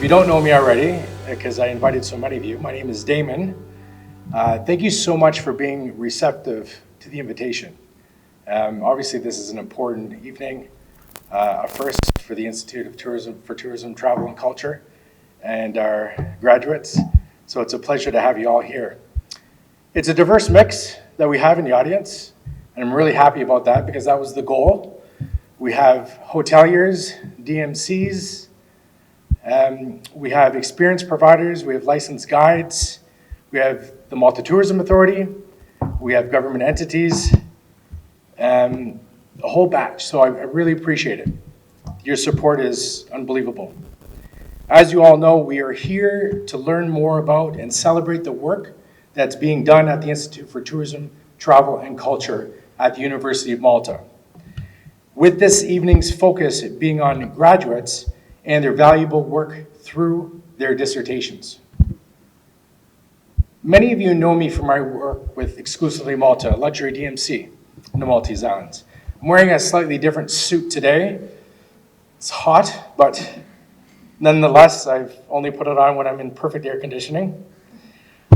you don't know me already, because I invited so many of you, my name is Damon. Thank you so much for being receptive to the invitation. Obviously, this is an important evening, a first for the Institute of Tourism, Travel and Culture, and our graduates. So it's a pleasure to have you all here. It's a diverse mix that we have in the audience, and I'm really happy about that because that was the goal. We have hoteliers, DMCs, we have experienced providers, we have licensed guides, we have the Malta Tourism Authority, we have government entities, a whole batch. So I really appreciate it. Your support is unbelievable. As you all know, we are here to learn more about and celebrate the work that's being done at the Institute for Tourism, Travel and Culture at the University of Malta. With this evening's focus being on graduates and their valuable work through their dissertations. Many of you know me from my work with Exclusively Malta, a luxury DMC in the Maltese Islands. I'm wearing a slightly different suit today. It's hot, but nonetheless, I've only put it on when I'm in perfect air conditioning.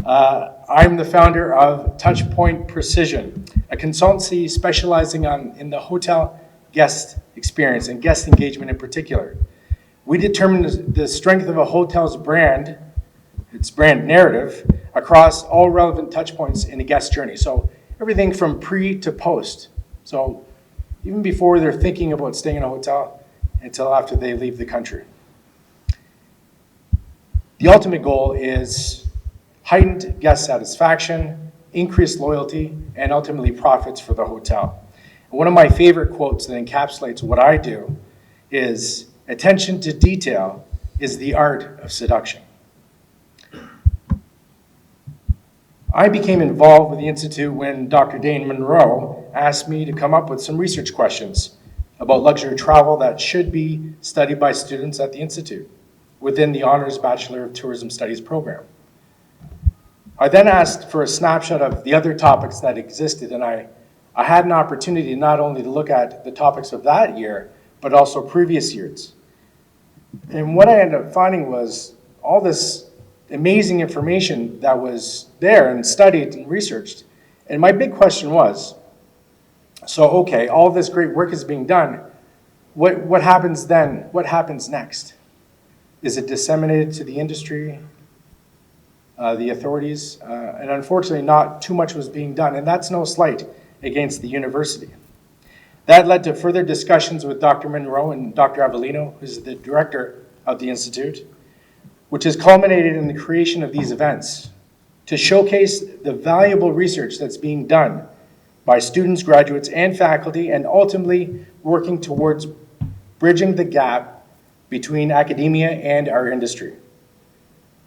I'm the founder of Touchpoint Precision, a consultancy specializing in the hotel guest experience and guest engagement in particular. We determine the strength of a hotel's brand, its brand narrative, across all relevant touch points in the guest journey. So everything from pre to post. So even before they're thinking about staying in a hotel until after they leave the country. The ultimate goal is heightened guest satisfaction, increased loyalty, and ultimately profits for the hotel. And one of my favorite quotes that encapsulates what I do is, "Attention to detail is the art of seduction." I became involved with the Institute when Dr. Dane Monroe asked me to come up with some research questions about luxury travel that should be studied by students at the Institute within the Honors Bachelor of Tourism Studies program. I then asked for a snapshot of the other topics that existed, and I had an opportunity not only to look at the topics of that year, but also previous years. And what I ended up finding was all this amazing information that was there and studied and researched. And my big question was, so okay, all this great work is being done. What happens then? What happens next? Is it disseminated to the industry, the authorities? And unfortunately, not too much was being done. And that's no slight against the university. That led to further discussions with Dr. Monroe and Dr. Avellino, who's the director of the Institute, which has culminated in the creation of these events to showcase the valuable research that's being done by students, graduates, and faculty, and ultimately working towards bridging the gap between academia and our industry.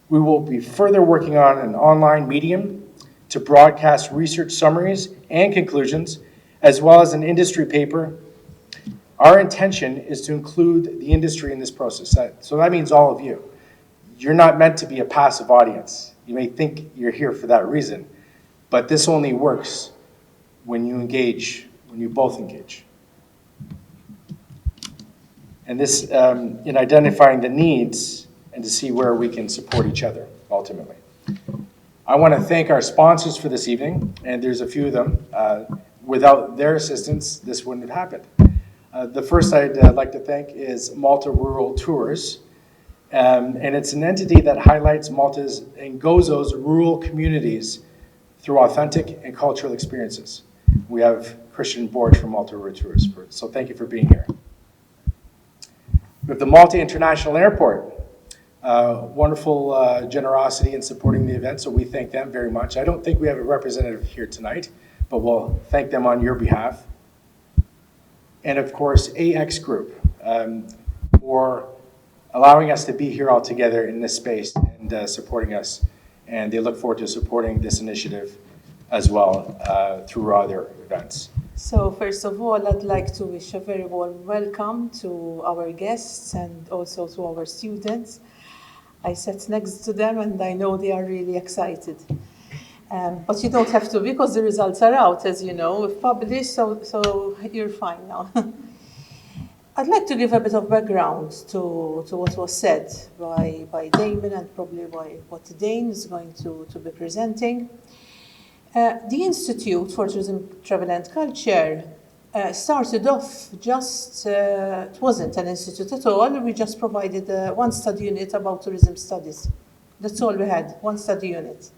We will be further working on an online medium to broadcast research summaries and conclusions, as well as an industry paper. Our intention is to include the industry in this process. So that means all of you. You're not meant to be a passive audience. You may think you're here for that reason, but this only works when you engage, when you both engage. And this, in identifying the needs and to see where we can support each other, ultimately. I want to thank our sponsors for this evening, and there's a few of them. Without their assistance, this wouldn't have happened. The first I'd like to thank is Malta Rural Tours, and it's an entity that highlights Malta's and Gozo's rural communities through authentic and cultural experiences. We have Christian Borch from Malta Rural Tours, so thank you for being here. We have the Malta International Airport, wonderful generosity in supporting the event, so we thank them very much. I don't think we have a representative here tonight, but we'll thank them on your behalf. And of course, AX Group for allowing us to be here all together in this space and supporting us. And they look forward to supporting this initiative as well through other events. So first of all, I'd like to wish a very warm welcome to our guests and also to our students. I sat next to them and I know they are really excited. But you don't have to because the results are out, as you know, we've published, so you're fine now. I'd like to give a bit of background to what was said by Damon and probably by what Dane is going to be presenting. The Institute for Tourism, Travel and Culture started off just, it wasn't an institute at all, we just provided one study unit about tourism studies. That's all we had, one study unit.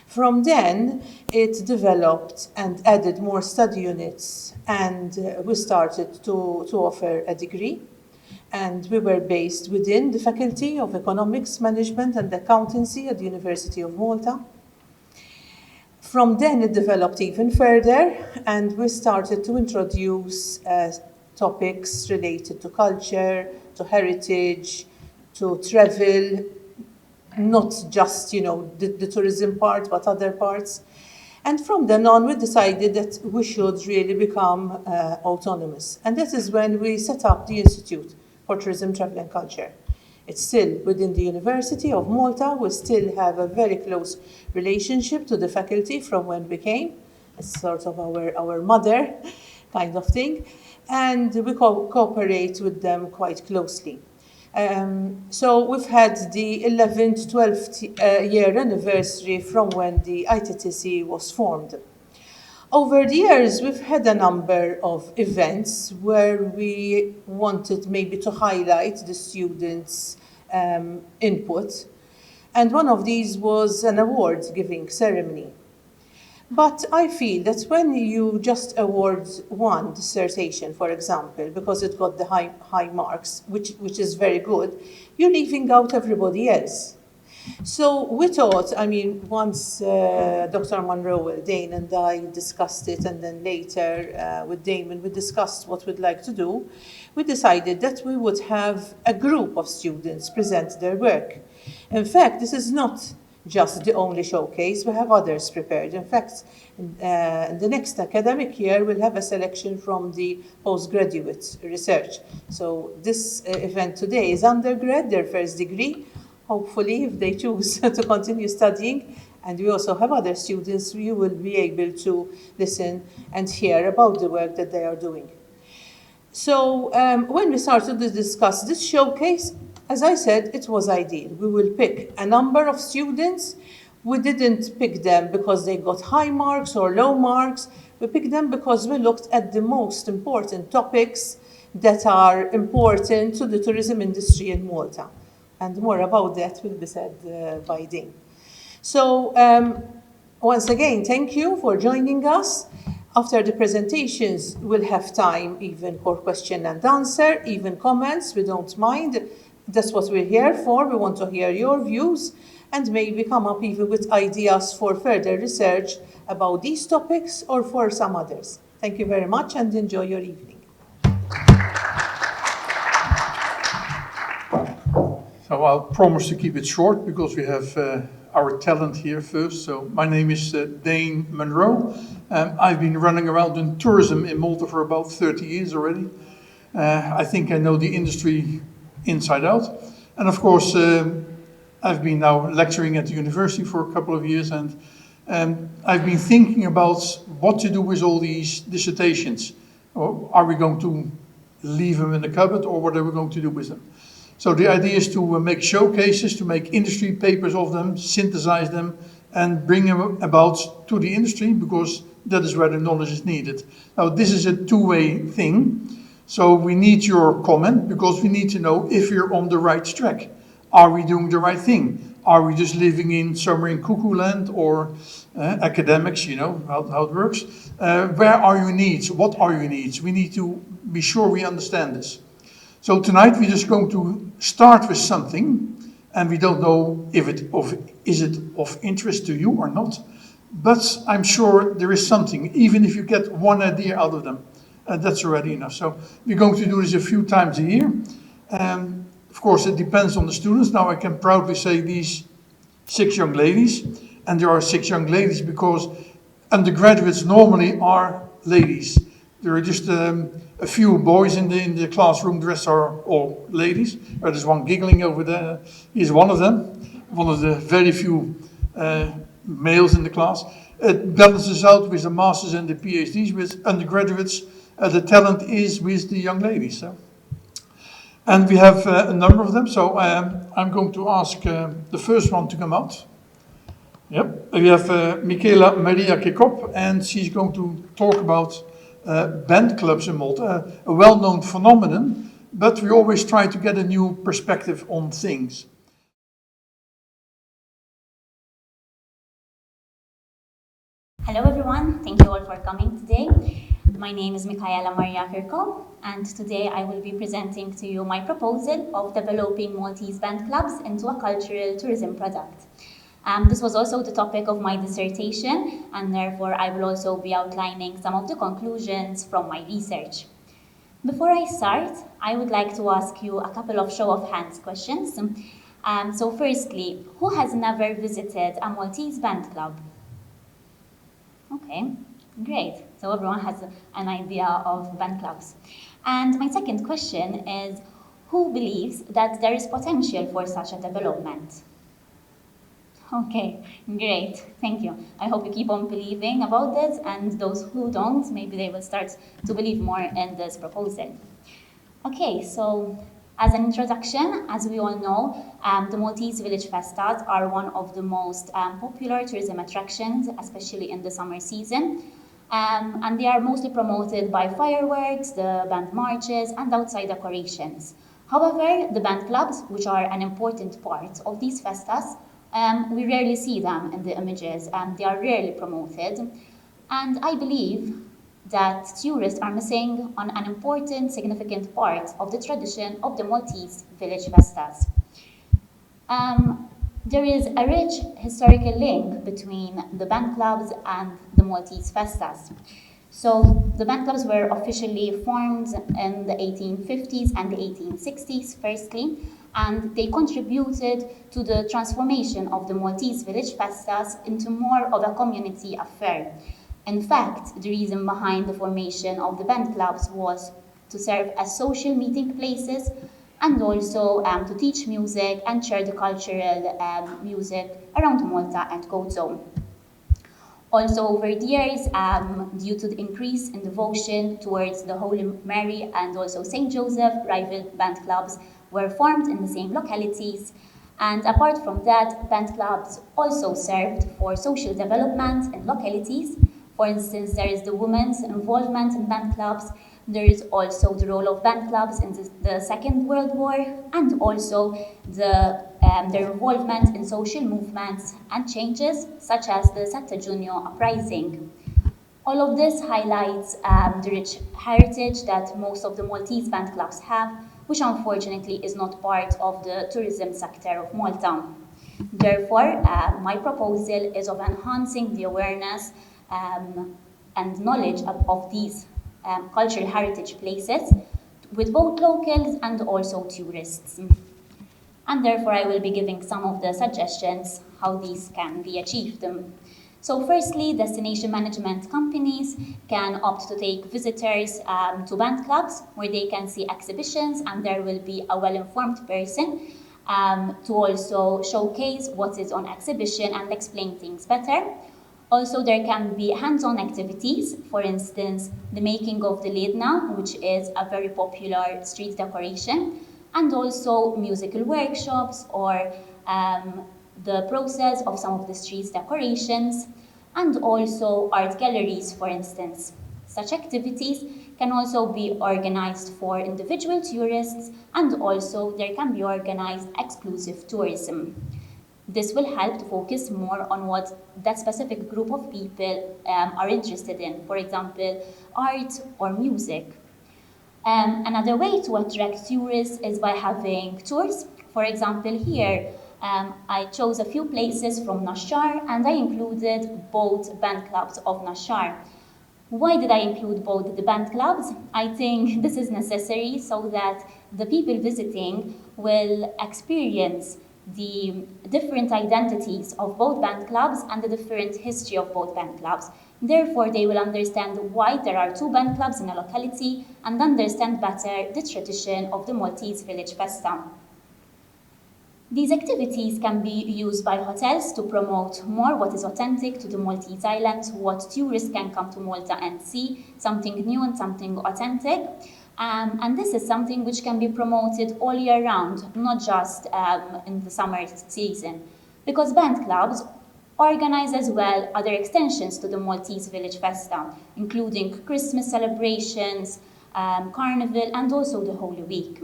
From then, it developed and added more study units, and we started to offer a degree. And we were based within the Faculty of Economics, Management and Accountancy at the University of Malta. From then, it developed even further, and we started to introduce topics related to culture, to heritage, to travel, not just, the tourism part, but other parts. And from then on, we decided that we should really become autonomous. And that is when we set up the Institute for Tourism, Travel and Culture. It's still within the University of Malta. We still have a very close relationship to the faculty from when we came. It's sort of our mother kind of thing. And we cooperate with them quite closely. So we've had the 11th, 12th year anniversary from when the ITTC was formed. Over the years, we've had a number of events where we wanted maybe to highlight the students' input. And one of these was an award-giving ceremony. But I feel that when you just award one dissertation, for example, because it got the high marks, which is very good, you're leaving out everybody else. So we thought, once Dr. Monroe, Dane and I discussed it, and then later with Damon, we discussed what we'd like to do, we decided that we would have a group of students present their work. In fact, this is not just the only showcase, we have others prepared. In fact, in the next academic year, we'll have a selection from the postgraduate research. So this event today is undergrad, their first degree. Hopefully, if they choose to continue studying, and we also have other students, you will be able to listen and hear about the work that they are doing. So when we started to discuss this showcase, as I said, it was ideal. We will pick a number of students. We didn't pick them because they got high marks or low marks. We picked them because we looked at the most important topics that are important to the tourism industry in Malta. And more about that will be said by Dean. So once again, thank you for joining us. After the presentations, we'll have time even for question and answer, even comments, we don't mind. That's what we're here for. We want to hear your views and maybe come up even with ideas for further research about these topics or for some others. Thank you very much and enjoy your evening. So I'll promise to keep it short because we have our talent here first. So my name is Dane Monroe. I've been running around in tourism in Malta for about 30 years already. I think I know the industry inside out. And of course, I've been now lecturing at the university for a couple of years, and I've been thinking about what to do with all these dissertations. Are we going to leave them in the cupboard, or what are we going to do with them? So the idea is to make showcases, to make industry papers of them, synthesize them, and bring them about to the industry, because that is where the knowledge is needed. Now, this is a two-way thing. So we need your comment, because we need to know if we're on the right track. Are we doing the right thing? Are we just living in somewhere in cuckoo land, or academics, you know how it works? Where are your needs? What are your needs? We need to be sure we understand this. So tonight we're just going to start with something, and we don't know if is it of interest to you or not, but I'm sure there is something, even if you get one idea out of them. That's already enough. So we're going to do this a few times a year. Of course, it depends on the students. Now I can proudly say these 6 young ladies, and there are 6 young ladies because undergraduates normally are ladies. There are just a few boys in the classroom, the rest are all ladies. There's one giggling over there. He's one of them, one of the very few males in the class. It balances out with the masters and the PhDs. With undergraduates, the talent is with the young ladies. So And we have a number of them, so I'm going to ask the first one to come out. Yep, we have Michaela Maria Chircop, and she's going to talk about band clubs in Malta, a well-known phenomenon, but we always try to get a new perspective on things. Hello everyone, thank you all for coming today. My name is Michaela Maria Chircop, and today I will be presenting to you my proposal of developing Maltese band clubs into a cultural tourism product. This was also the topic of my dissertation, and therefore I will also be outlining some of the conclusions from my research. Before I start, I would like to ask you a couple of show of hands questions. So firstly, who has never visited a Maltese band club? Okay, great. So everyone has an idea of band clubs. And my second question is, who believes that there is potential for such a development? Okay, great, thank you. I hope you keep on believing about this, and those who don't, maybe they will start to believe more in this proposal. Okay, so as an introduction, as we all know, the Maltese Village Festas are one of the most popular tourism attractions, especially in the summer season. And they are mostly promoted by fireworks, the band marches, and outside decorations. However, the band clubs, which are an important part of these festas, we rarely see them in the images, and they are rarely promoted. And I believe that tourists are missing on an important, significant part of the tradition of the Maltese village festas. There is a rich historical link between the band clubs and the Maltese festas. So the band clubs were officially formed in the 1850s and the 1860s, firstly, and they contributed to the transformation of the Maltese village festas into more of a community affair. In fact, the reason behind the formation of the band clubs was to serve as social meeting places and also to teach music and share the cultural music around Malta and Gozo. Also, over the years, due to the increase in devotion towards the Holy Mary and also St. Joseph, rival band clubs were formed in the same localities. And apart from that, band clubs also served for social development in localities. For instance, there is the women's involvement in band clubs. There is also the role of band clubs in the Second World War, and also their involvement in social movements and changes, such as the 7 Giugno uprising. All of this highlights the rich heritage that most of the Maltese band clubs have, which unfortunately is not part of the tourism sector of Malta. Therefore, my proposal is of enhancing the awareness and knowledge of these cultural heritage places with both locals and also tourists. And therefore, I will be giving some of the suggestions how these can be achieved. So firstly, destination management companies can opt to take visitors to band clubs where they can see exhibitions, and there will be a well-informed person to also showcase what is on exhibition and explain things better. Also, there can be hands-on activities, for instance, the making of the ledna, which is a very popular street decoration, and also musical workshops or the process of some of the street decorations, and also art galleries, for instance. Such activities can also be organized for individual tourists, and also there can be organized exclusive tourism. This will help to focus more on what that specific group of people are interested in, for example, art or music. Another way to attract tourists is by having tours. For example, here, I chose a few places from Nashar, and I included both band clubs of Nashar. Why did I include both the band clubs? I think this is necessary so that the people visiting will experience the different identities of both band clubs and the different history of both band clubs. Therefore, they will understand why there are two band clubs in a locality and understand better the tradition of the Maltese village festa. These activities can be used by hotels to promote more what is authentic to the Maltese islands, what tourists can come to Malta and see, something new and something authentic. And this is something which can be promoted all year round, not just in the summer season, because band clubs organize as well other extensions to the Maltese Village Festa, including Christmas celebrations, Carnival, and also the Holy Week.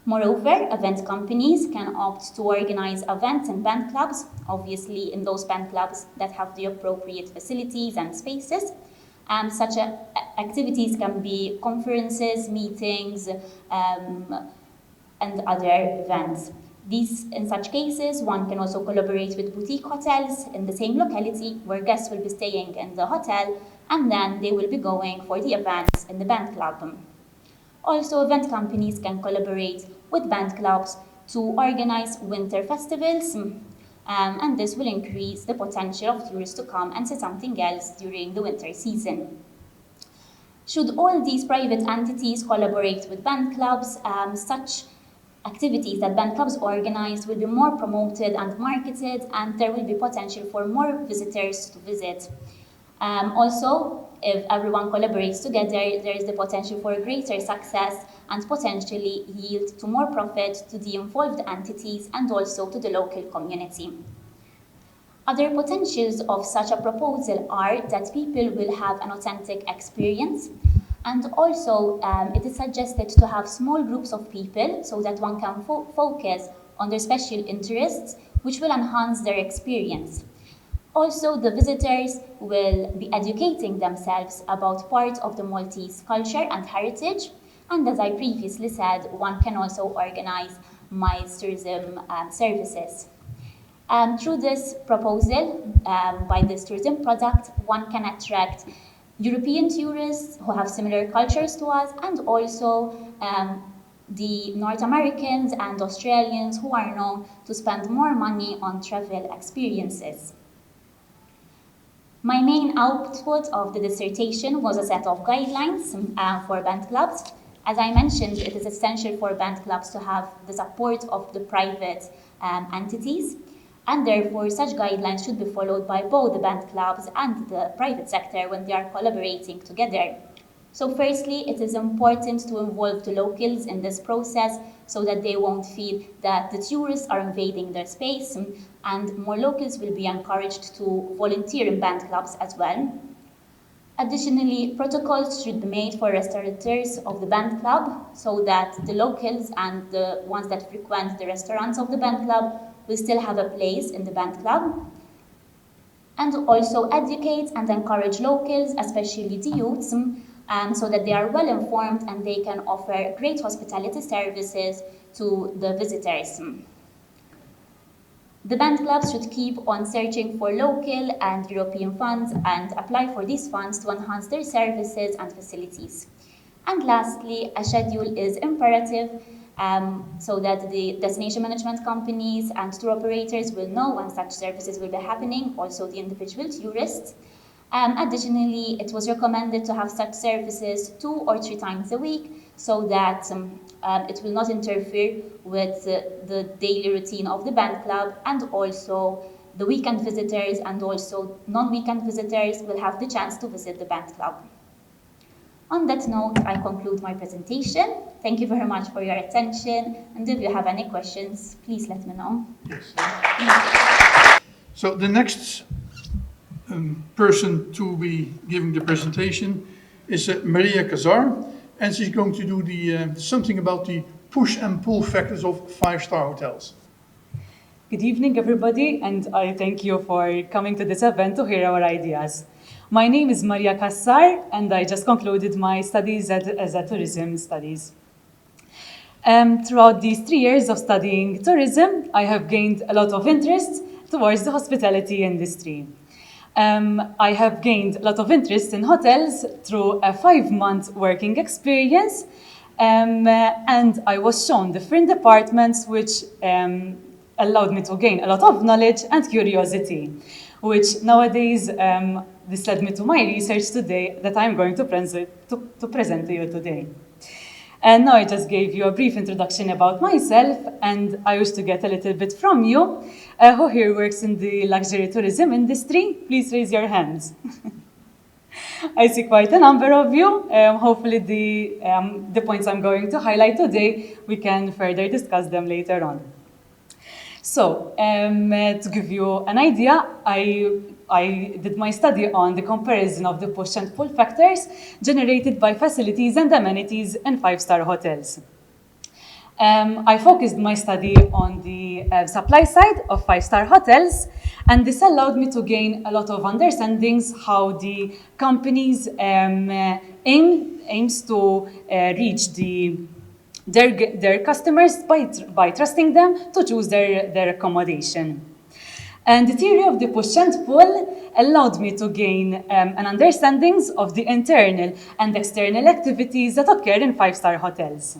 Moreover, event companies can opt to organize events in band clubs, obviously in those band clubs that have the appropriate facilities and spaces. Such activities can be conferences, meetings, and other events. In such cases, one can also collaborate with boutique hotels in the same locality where guests will be staying in the hotel, and then they will be going for the events in the band club. Also, event companies can collaborate with band clubs to organize winter festivals, and this will increase the potential of tourists to come and see something else during the winter season. Should all these private entities collaborate with band clubs, such activities that band clubs organize will be more promoted and marketed, and there will be potential for more visitors to visit. Also, if everyone collaborates together, there is the potential for greater success and potentially yield to more profit to the involved entities and also to the local community. Other potentials of such a proposal are that people will have an authentic experience, and also it is suggested to have small groups of people so that one can focus on their special interests, which will enhance their experience. Also, the visitors will be educating themselves about part of the Maltese culture and heritage, and as I previously said, one can also organize mice tourism services. Through this proposal, by this tourism product, one can attract European tourists who have similar cultures to us, and also the North Americans and Australians who are known to spend more money on travel experiences. My main output of the dissertation was a set of guidelines for band clubs. As I mentioned, it is essential for band clubs to have the support of the private entities, and therefore such guidelines should be followed by both the band clubs and the private sector when they are collaborating together. So firstly, it is important to involve the locals in this process so that they won't feel that the tourists are invading their space, and more locals will be encouraged to volunteer in band clubs as well. Additionally, protocols should be made for restaurateurs of the band club so that the locals and the ones that frequent the restaurants of the band club will still have a place in the band club. And also educate and encourage locals, especially the youths, so that they are well informed and they can offer great hospitality services to the visitors. The band clubs should keep on searching for local and European funds and apply for these funds to enhance their services and facilities. And lastly, a schedule is imperative so that the destination management companies and tour operators will know when such services will be happening, also the individual tourists. Additionally, it was recommended to have such services 2 or 3 times a week so that it will not interfere with the daily routine of the band club, and also the weekend visitors and also non-weekend visitors will have the chance to visit the band club. On that note, I conclude my presentation. Thank you very much for your attention, and if you have any questions, please let me know. Yes. So the next person to be giving the presentation is Maria Cassar, and she's going to do something about the push and pull factors of 5-star hotels. Good evening, everybody, and I thank you for coming to this event to hear our ideas. My name is Maria Cassar, and I just concluded my studies as a tourism studies. Throughout these 3 years of studying tourism, I have gained a lot of interest towards the hospitality industry. I have gained a lot of interest in hotels through a 5-month working experience, and I was shown different departments which allowed me to gain a lot of knowledge and curiosity, which nowadays this led me to my research today that I'm going to present to you today. And now I just gave you a brief introduction about myself, and I wish to get a little bit from you. Who here works in the luxury tourism industry? Please raise your hands. I see quite a number of you. Hopefully the points I'm going to highlight today, we can further discuss them later on. So, to give you an idea, I did my study on the comparison of the push and pull factors generated by facilities and amenities in five-star hotels. I focused my study on the supply side of five-star hotels, and this allowed me to gain a lot of understandings how the companies aims to reach their customers by trusting them to choose their accommodation. And the theory of the push and pull allowed me to gain an understanding of the internal and external activities that occur in five-star hotels.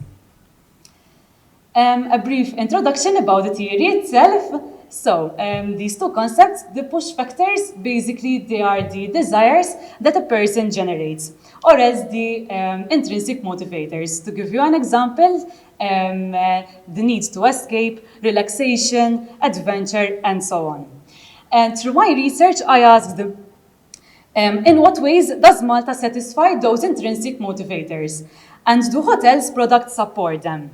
A brief introduction about the theory itself. So, these two concepts, the push factors, basically they are the desires that a person generates, or as the intrinsic motivators. To give you an example, the need to escape, relaxation, adventure, and so on. And through my research, I asked in what ways does Malta satisfy those intrinsic motivators? And do hotels' products support them?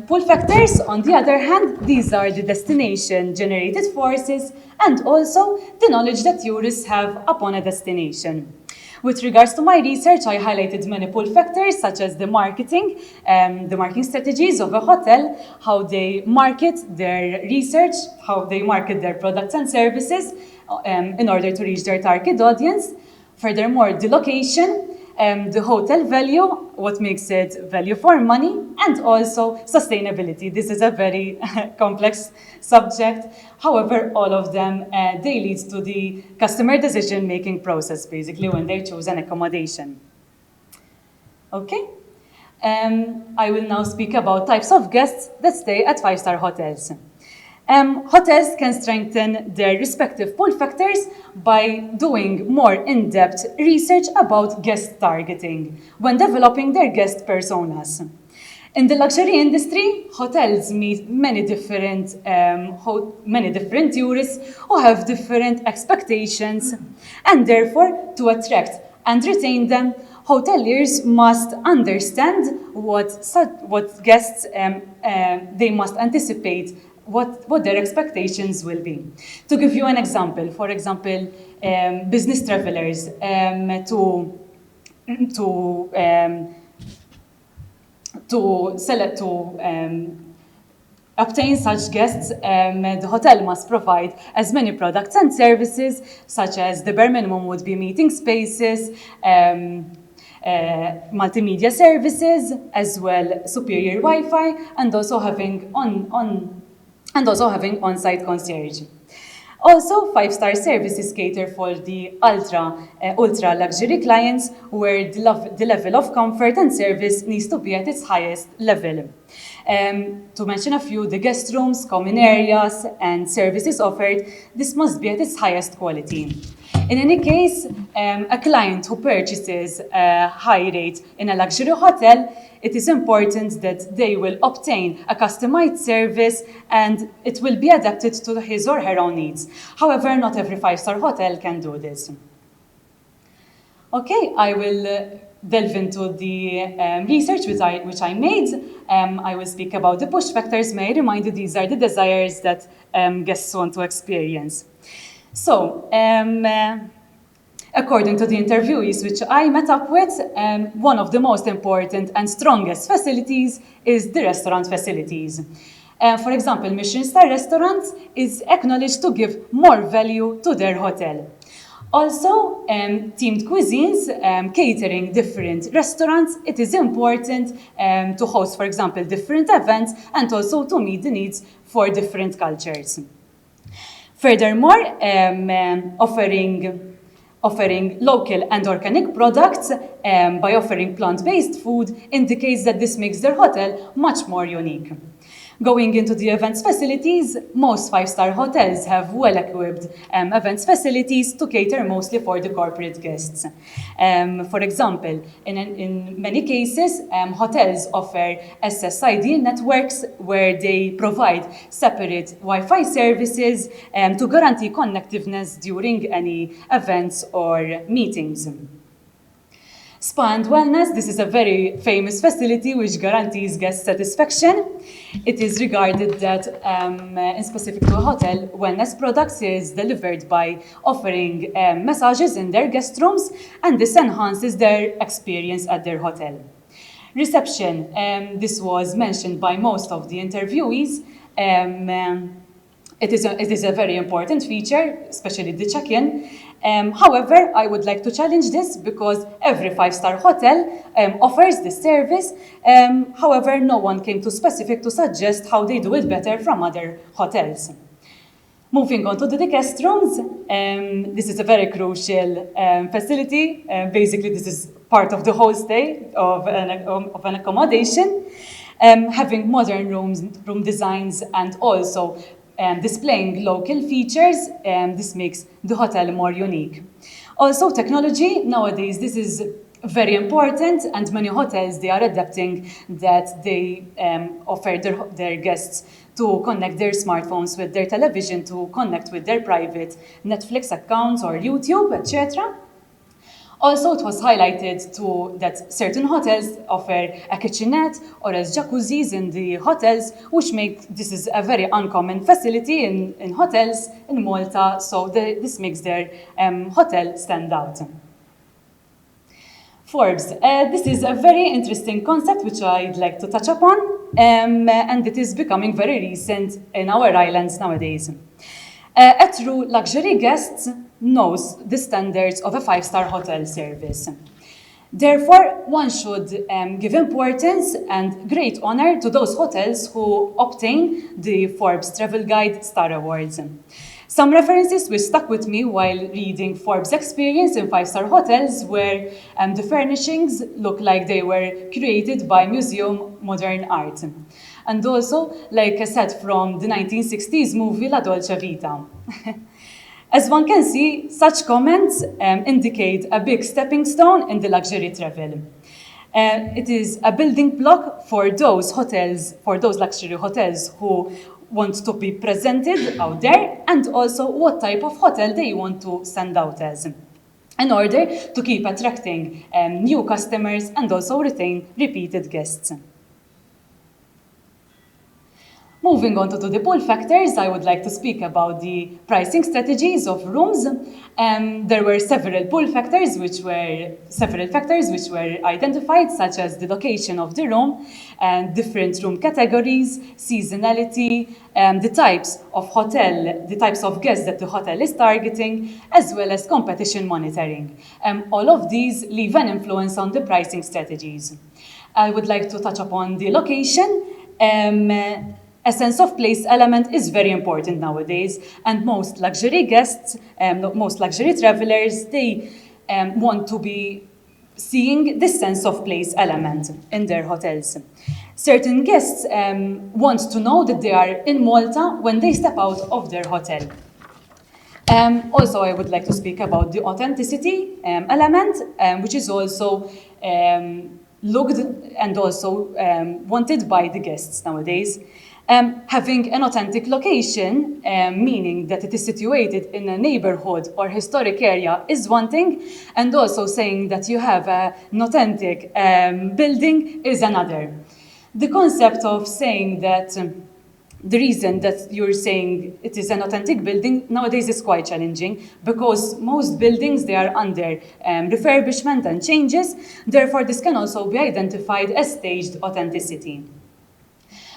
Pull factors, on the other hand, these are the destination-generated forces and also the knowledge that tourists have upon a destination. With regards to my research, I highlighted many pull factors such as the marketing strategies of a hotel, how they market their research, how they market their products and services in order to reach their target audience. Furthermore, the location, the hotel value, what makes it value for money, and also sustainability. This is a very complex subject. However, all of them, they lead to the customer decision-making process, basically, when they choose an accommodation. Okay. I will now speak about types of guests that stay at five-star hotels. Hotels can strengthen their respective pull factors by doing more in-depth research about guest targeting when developing their guest personas. In the luxury industry, hotels meet many different tourists who have different expectations, and therefore, to attract and retain them, hoteliers must understand what guests they must anticipate, what their expectations will be. To give you an example, for example, business travelers to obtain such guests, the hotel must provide as many products and services, such as the bare minimum would be meeting spaces, multimedia services, as well superior Wi-Fi, and also having on-site concierge. Also, five-star services cater for the ultra luxury clients, where the level of comfort and service needs to be at its highest level. To mention a few, the guest rooms, common areas, and services offered, this must be at its highest quality. In any case, a client who purchases a high rate in a luxury hotel, it is important that they will obtain a customized service and it will be adapted to his or her own needs. However, not every five-star hotel can do this. Okay, I will delve into the research which I made. I will speak about the push factors. May I remind you, these are the desires that guests want to experience. So, according to the interviewees which I met up with, one of the most important and strongest facilities is the restaurant facilities. For example, Michelin star restaurants is acknowledged to give more value to their hotel. Also, themed cuisines, catering different restaurants, it is important to host, for example, different events and also to meet the needs for different cultures. Furthermore, offering local and organic products by offering plant-based food indicates that this makes their hotel much more unique. Going into the events facilities, most five-star hotels have well-equipped events facilities to cater mostly for the corporate guests. For example, in many cases, hotels offer SSID networks where they provide separate Wi-Fi services to guarantee connectiveness during any events or meetings. Spa and Wellness, this is a very famous facility which guarantees guest satisfaction. It is regarded that, in specific to a hotel, wellness products is delivered by offering massages in their guest rooms, and this enhances their experience at their hotel. Reception, this was mentioned by most of the interviewees. It is a very important feature, especially the check-in. However, I would like to challenge this because every five-star hotel offers this service. However, no one came to specific to suggest how they do it better from other hotels. Moving on to the guest rooms, this is a very crucial facility. Basically, this is part of the whole stay of an accommodation. Having modern room designs and also displaying local features, this makes the hotel more unique. Also, technology, nowadays, this is very important, and many hotels, they are adapting that they offer their guests to connect their smartphones with their television, to connect with their private Netflix accounts or YouTube, etc. Also, it was highlighted that certain hotels offer a kitchenette or as jacuzzis in the hotels, which make this is a very uncommon facility in hotels in Malta, so this makes their hotel stand out. Forbes. This is a very interesting concept which I'd like to touch upon, and it is becoming very recent in our islands nowadays. A true luxury guest knows the standards of a five-star hotel service. Therefore, one should give importance and great honor to those hotels who obtain the Forbes Travel Guide Star Awards. Some references which stuck with me while reading Forbes' experience in five-star hotels were the furnishings look like they were created by Museum Modern Art. And also, like a set from the 1960s movie La Dolce Vita. As one can see, such comments indicate a big stepping stone in the luxury travel. It is a building block for those hotels, for those luxury hotels who want to be presented out there, and also what type of hotel they want to stand out as, in order to keep attracting new customers and also retain repeated guests. Moving on to the pull factors, I would like to speak about the pricing strategies of rooms. There were several factors which were identified, such as the location of the room, and different room categories, seasonality, the types of guests that the hotel is targeting, as well as competition monitoring. All of these leave an influence on the pricing strategies. I would like to touch upon the location. A sense of place element is very important nowadays, and most luxury guests, most luxury travelers, they want to be seeing this sense of place element in their hotels. Certain guests want to know that they are in Malta when they step out of their hotel. Also, I would like to speak about the authenticity element, which is also looked and also wanted by the guests nowadays. Having an authentic location, meaning that it is situated in a neighborhood or historic area, is one thing, and also saying that you have an authentic building is another. The concept of saying that the reason that you're saying it is an authentic building nowadays is quite challenging, because most buildings, they are under refurbishment and changes. Therefore, this can also be identified as staged authenticity.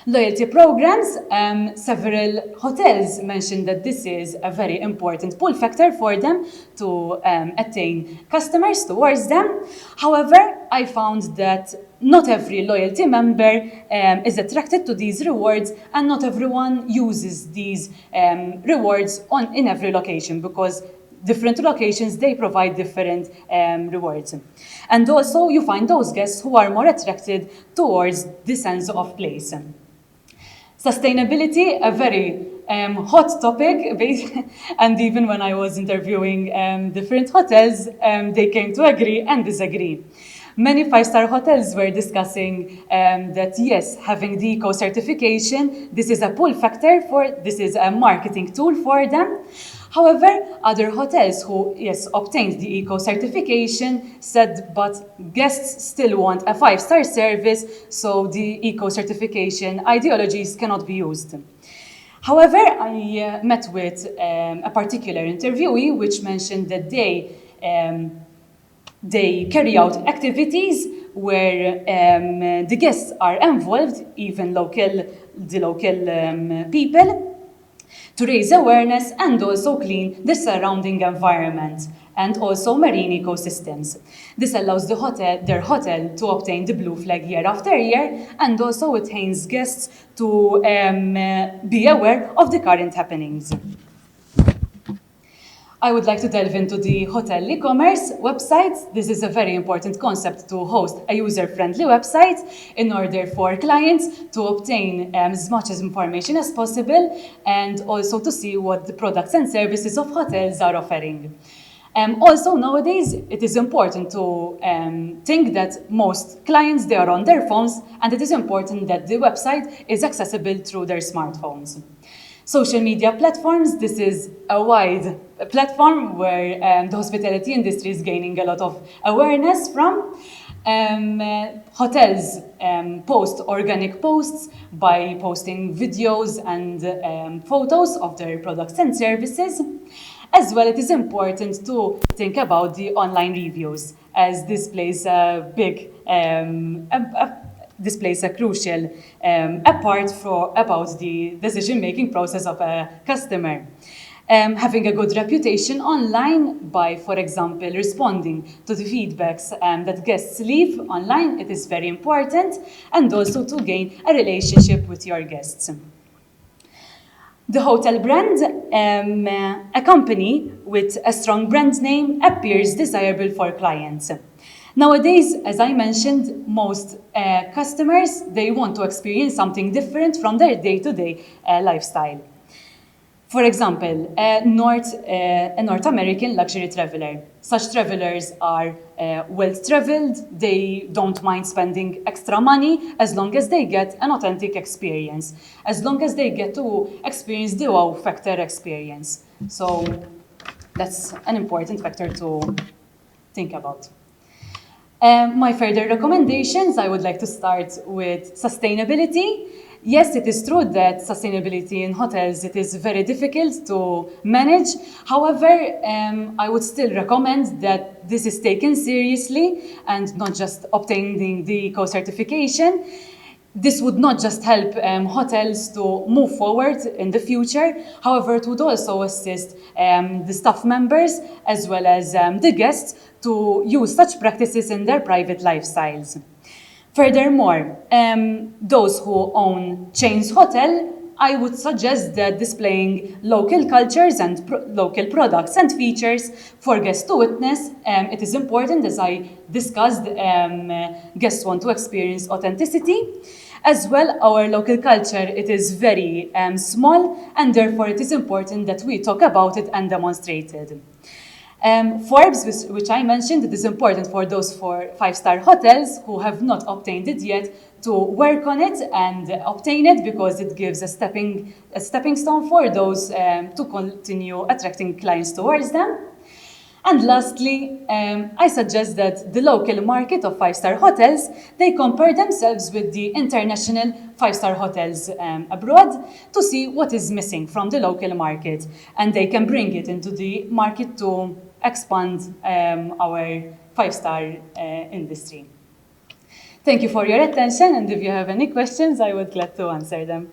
Loyalty programs, several hotels mentioned that this is a very important pull factor for them to attain customers towards them. However, I found that not every loyalty member is attracted to these rewards, and not everyone uses these rewards in every location, because different locations, they provide different rewards. And also, you find those guests who are more attracted towards the sense of place. Sustainability, a very hot topic, and even when I was interviewing different hotels, they came to agree and disagree. Many five-star hotels were discussing that yes, having the eco certification, this is a pull factor this is a marketing tool for them. However, other hotels who, yes, obtained the eco certification said, but guests still want a five-star service, so the eco certification ideologies cannot be used. However, I met with a particular interviewee which mentioned that they carry out activities where the guests are involved, even the local people, to raise awareness and also clean the surrounding environment and also marine ecosystems. This allows their hotel to obtain the blue flag year after year, and also it aims guests to be aware of the current happenings. I would like to delve into the hotel e-commerce website. This is a very important concept to host a user-friendly website in order for clients to obtain as much information as possible and also to see what the products and services of hotels are offering. Also, nowadays, it is important to think that most clients, they are on their phones, and it is important that the website is accessible through their smartphones. Social media platforms, this is a wide platform where the hospitality industry is gaining a lot of awareness from. Hotels post organic posts by posting videos and photos of their products and services. As well, it is important to think about the online reviews, as this plays a big this plays a crucial part about the decision-making process of a customer. Having a good reputation online by, for example, responding to the feedbacks that guests leave online, it is very important, and also to gain a relationship with your guests. The hotel brand, a company with a strong brand name, appears desirable for clients. Nowadays, as I mentioned, most customers, they want to experience something different from their day-to-day lifestyle. For example, a North American luxury traveler. Such travelers are well-traveled, they don't mind spending extra money as long as they get an authentic experience, as long as they get to experience the wow factor experience. So that's an important factor to think about. My further recommendations, I would like to start with sustainability. Yes, it is true that sustainability in hotels, it is very difficult to manage. However, I would still recommend that this is taken seriously and not just obtaining the eco certification. This would not just help hotels to move forward in the future, however, it would also assist the staff members as well as the guests to use such practices in their private lifestyles. Furthermore, those who own chains hotel, I would suggest that displaying local cultures and local products and features for guests to witness. It is important, as I discussed, guests want to experience authenticity. As well, our local culture, it is very small, and therefore it is important that we talk about it and demonstrate it. Forbes, which I mentioned, it is important for those 5-star hotels who have not obtained it yet to work on it and obtain it, because it gives a stepping stone for those to continue attracting clients towards them. And lastly, I suggest that the local market of 5-star hotels, they compare themselves with the international 5-star hotels abroad to see what is missing from the local market, and they can bring it into the market to expand our 5-star industry. Thank you for your attention, and if you have any questions, I would glad to answer them.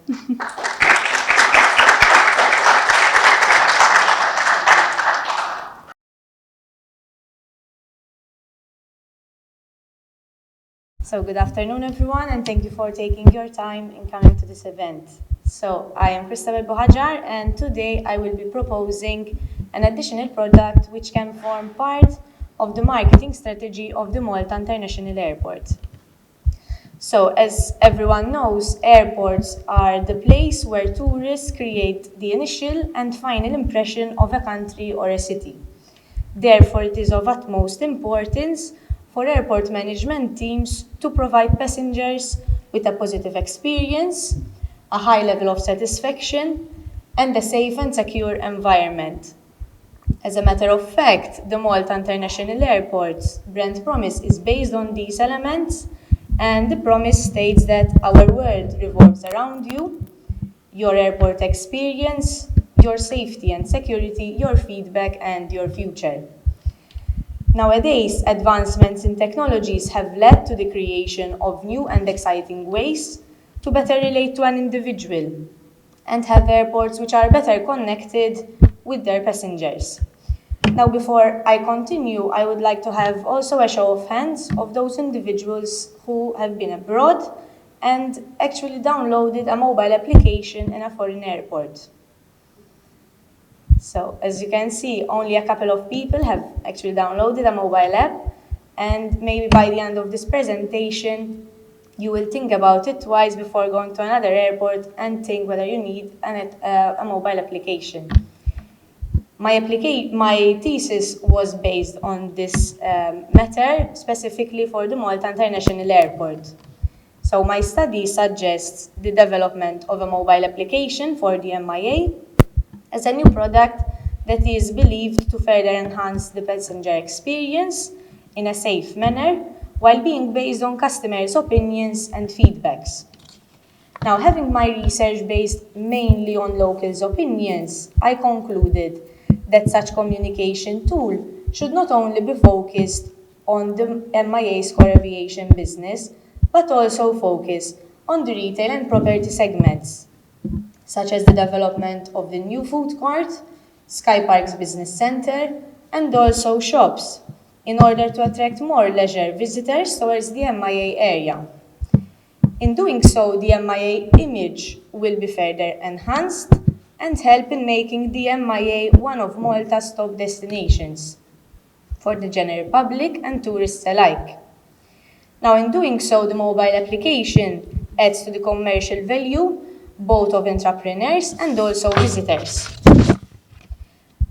So good afternoon, everyone, and thank you for taking your time in coming to this event. So I am Christabel Buhagiar, and today I will be proposing an additional product which can form part of the marketing strategy of the Malta International Airport. So, as everyone knows, airports are the place where tourists create the initial and final impression of a country or a city. Therefore, it is of utmost importance for airport management teams to provide passengers with a positive experience, a high level of satisfaction, and a safe and secure environment. As a matter of fact, the Malta International Airport's brand promise is based on these elements, and the promise states that our world revolves around you, your airport experience, your safety and security, your feedback, and your future. Nowadays, advancements in technologies have led to the creation of new and exciting ways to better relate to an individual and have airports which are better connected with their passengers. Now, before I continue, I would like to have also a show of hands of those individuals who have been abroad and actually downloaded a mobile application in a foreign airport. So, as you can see, only a couple of people have actually downloaded a mobile app, and maybe by the end of this presentation, you will think about it twice before going to another airport and think whether you need a mobile application. My thesis was based on this matter, specifically for the Malta International Airport. So my study suggests the development of a mobile application for the MIA as a new product that is believed to further enhance the passenger experience in a safe manner while being based on customers' opinions and feedbacks. Now, having my research based mainly on locals' opinions, I concluded that such communication tool should not only be focused on the MIA's core aviation business, but also focus on the retail and property segments, such as the development of the new food court, Sky Park's business center, and also shops, in order to attract more leisure visitors towards the MIA area. In doing so, the MIA image will be further enhanced and help in making the MIA one of Malta's top destinations for the general public and tourists alike. Now, in doing so, the mobile application adds to the commercial value both of entrepreneurs and also visitors.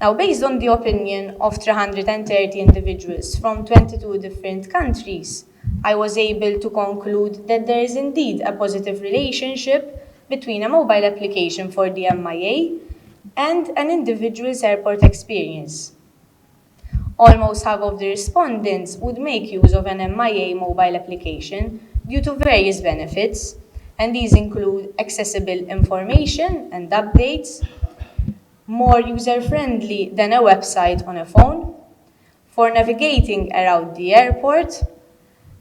Now, based on the opinion of 330 individuals from 22 different countries, I was able to conclude that there is indeed a positive relationship between a mobile application for the MIA and an individual's airport experience. Almost half of the respondents would make use of an MIA mobile application due to various benefits, and these include accessible information and updates, more user-friendly than a website on a phone, for navigating around the airport,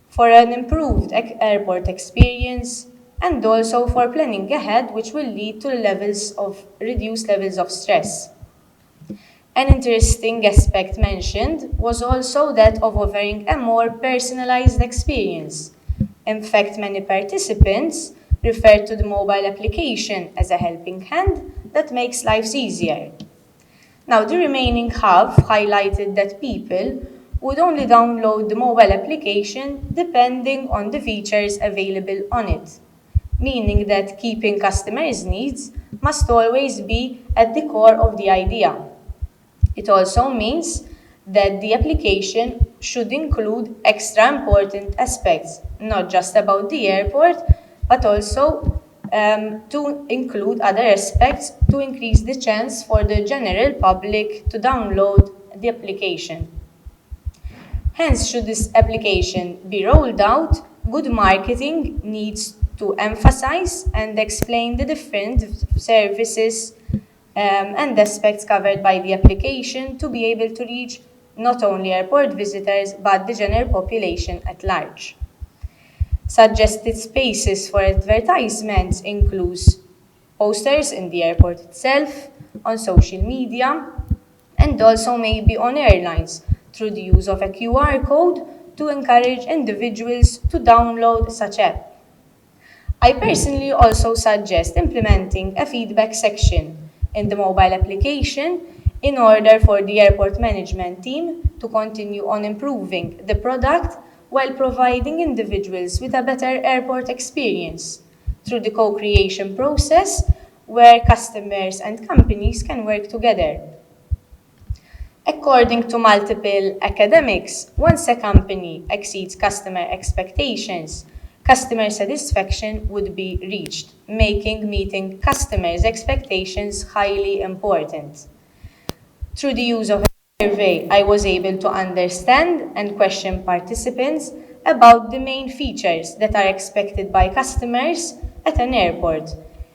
for an improved airport experience, and also for planning ahead, which will lead to reduced levels of stress. An interesting aspect mentioned was also that of offering a more personalized experience. In fact, many participants refer to the mobile application as a helping hand that makes lives easier. Now, the remaining half highlighted that people would only download the mobile application depending on the features available on it, meaning that keeping customers' needs must always be at the core of the idea. It also means that the application should include extra important aspects, not just about the airport, but also to include other aspects to increase the chance for the general public to download the application. Hence, should this application be rolled out, good marketing needs to emphasize and explain the different services and aspects covered by the application to be able to reach not only airport visitors but the general population at large. Suggested spaces for advertisements include posters in the airport itself, on social media, and also maybe on airlines through the use of a QR code to encourage individuals to download such app. I personally also suggest implementing a feedback section in the mobile application in order for the airport management team to continue on improving the product while providing individuals with a better airport experience through the co-creation process where customers and companies can work together. According to multiple academics, once a company exceeds customer expectations, customer satisfaction would be reached, making meeting customers' expectations highly important. Through the use of a survey, I was able to understand and question participants about the main features that are expected by customers at an airport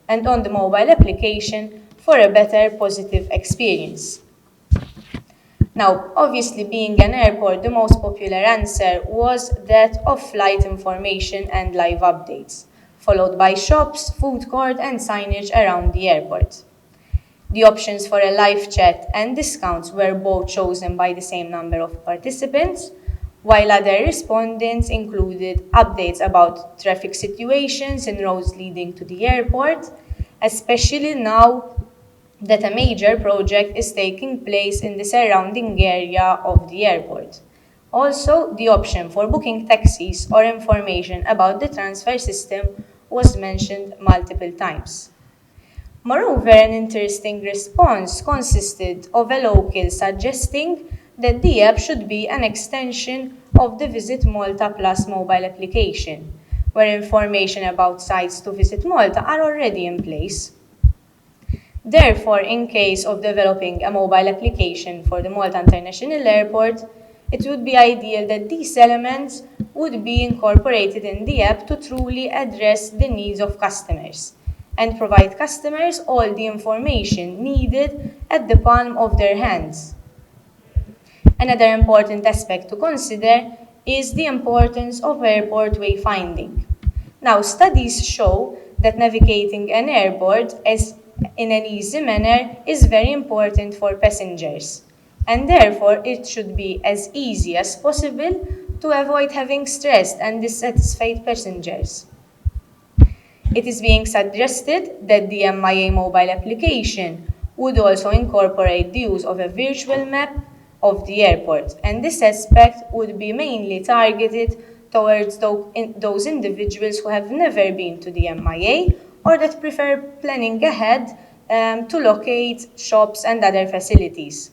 and on the mobile application for a better positive experience. Now, obviously, being an airport, the most popular answer was that of flight information and live updates, followed by shops, food court, and signage around the airport. The options for a live chat and discounts were both chosen by the same number of participants, while other respondents included updates about traffic situations and roads leading to the airport, especially now that a major project is taking place in the surrounding area of the airport. Also, the option for booking taxis or information about the transfer system was mentioned multiple times. Moreover, an interesting response consisted of a local suggesting that the app should be an extension of the Visit Malta Plus mobile application, where information about sites to visit Malta are already in place. Therefore, in case of developing a mobile application for the Malta International Airport, it would be ideal that these elements would be incorporated in the app to truly address the needs of customers and provide customers all the information needed at the palm of their hands. Another important aspect to consider is the importance of airport wayfinding. Now, studies show that navigating an airport in an easy manner is very important for passengers, and therefore it should be as easy as possible to avoid having stressed and dissatisfied passengers. It is being suggested that the MIA mobile application would also incorporate the use of a virtual map of the airport, and this aspect would be mainly targeted towards those individuals who have never been to the MIA or that prefer planning ahead to locate shops and other facilities.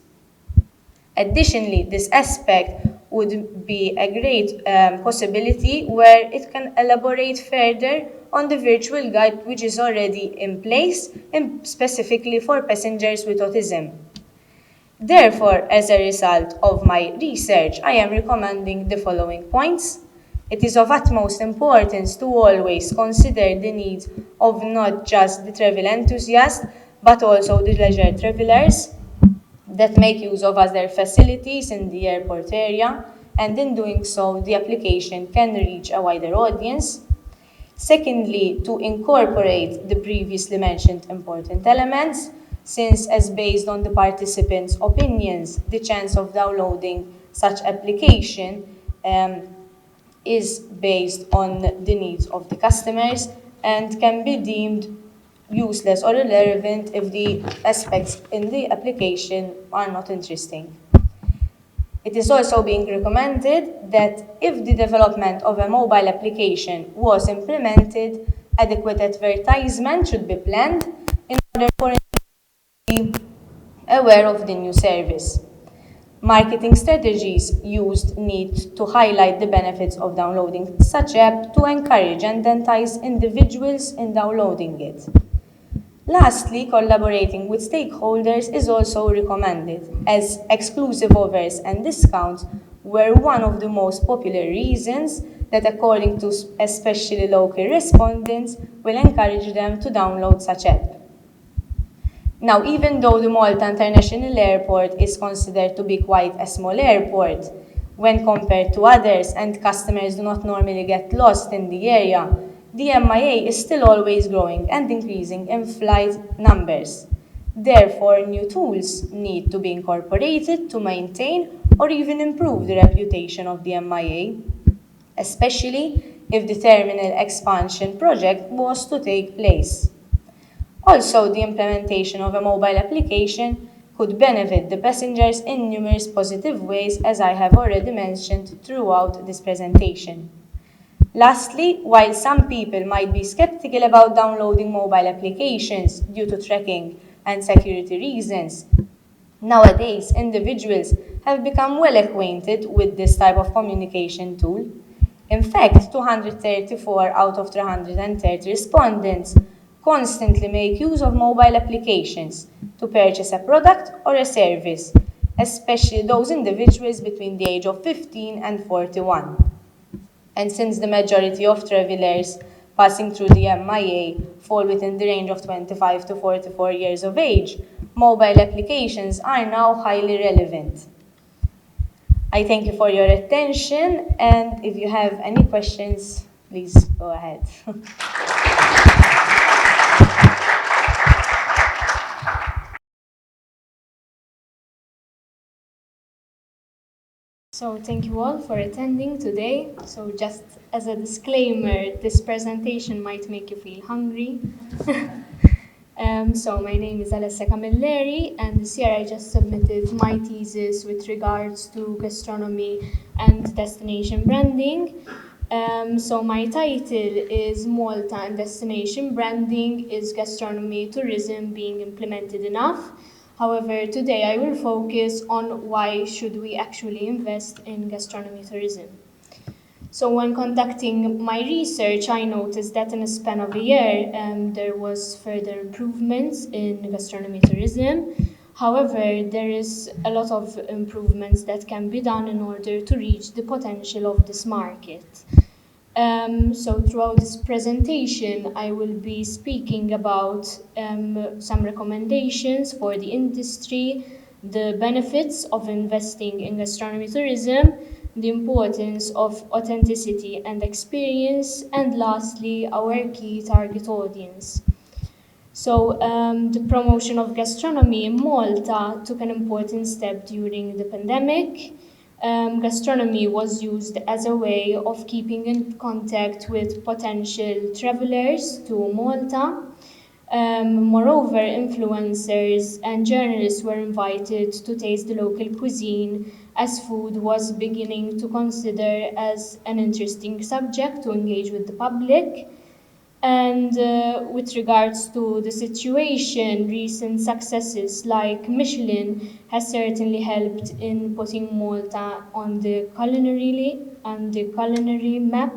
Additionally, this aspect would be a great possibility where it can elaborate further on the virtual guide which is already in place and specifically for passengers with autism. Therefore, as a result of my research, I am recommending the following points. It is of utmost importance to always consider the needs of not just the travel enthusiasts, but also the leisure travelers that make use of other facilities in the airport area, and in doing so, the application can reach a wider audience. Secondly, to incorporate the previously mentioned important elements, since as based on the participants' opinions, the chance of downloading such application is based on the needs of the customers and can be deemed useless or irrelevant if the aspects in the application are not interesting. It is also being recommended that if the development of a mobile application was implemented, adequate advertisement should be planned in order for it to be aware of the new service. Marketing strategies used need to highlight the benefits of downloading such app to encourage and entice individuals in downloading it. Lastly, collaborating with stakeholders is also recommended, as exclusive offers and discounts were one of the most popular reasons that, according to especially local respondents, will encourage them to download such app. Now, even though the Malta International Airport is considered to be quite a small airport when compared to others and customers do not normally get lost in the area, the MIA is still always growing and increasing in flight numbers. Therefore, new tools need to be incorporated to maintain or even improve the reputation of the MIA, especially if the terminal expansion project was to take place. Also, the implementation of a mobile application could benefit the passengers in numerous positive ways, as I have already mentioned throughout this presentation. Lastly, while some people might be skeptical about downloading mobile applications due to tracking and security reasons, nowadays individuals have become well acquainted with this type of communication tool. In fact, 234 out of 330 respondents constantly make use of mobile applications to purchase a product or a service, especially those individuals between the age of 15 and 41. And since the majority of travelers passing through the MIA fall within the range of 25 to 44 years of age, mobile applications are now highly relevant. I thank you for your attention, and if you have any questions, please go ahead. So thank you all for attending today. So just as a disclaimer, this presentation might make you feel hungry. So my name is Alessia Camilleri, and this year I just submitted my thesis with regards to gastronomy and destination branding. So my title is Malta and Destination Branding, is Gastronomy Tourism being implemented enough? However, today I will focus on why should we actually invest in gastronomy tourism. So when conducting my research, I noticed that in a span of a year, there was further improvements in gastronomy tourism. However, there is a lot of improvements that can be done in order to reach the potential of this market. So throughout this presentation, I will be speaking about some recommendations for the industry, the benefits of investing in gastronomy tourism, the importance of authenticity and experience, and lastly, our key target audience. So the promotion of gastronomy in Malta took an important step during the pandemic. Gastronomy was used as a way of keeping in contact with potential travelers to Malta. Moreover, influencers and journalists were invited to taste the local cuisine, as food was beginning to consider as an interesting subject to engage with the public. And with regards to the situation, recent successes like Michelin has certainly helped in putting Malta on the culinary map.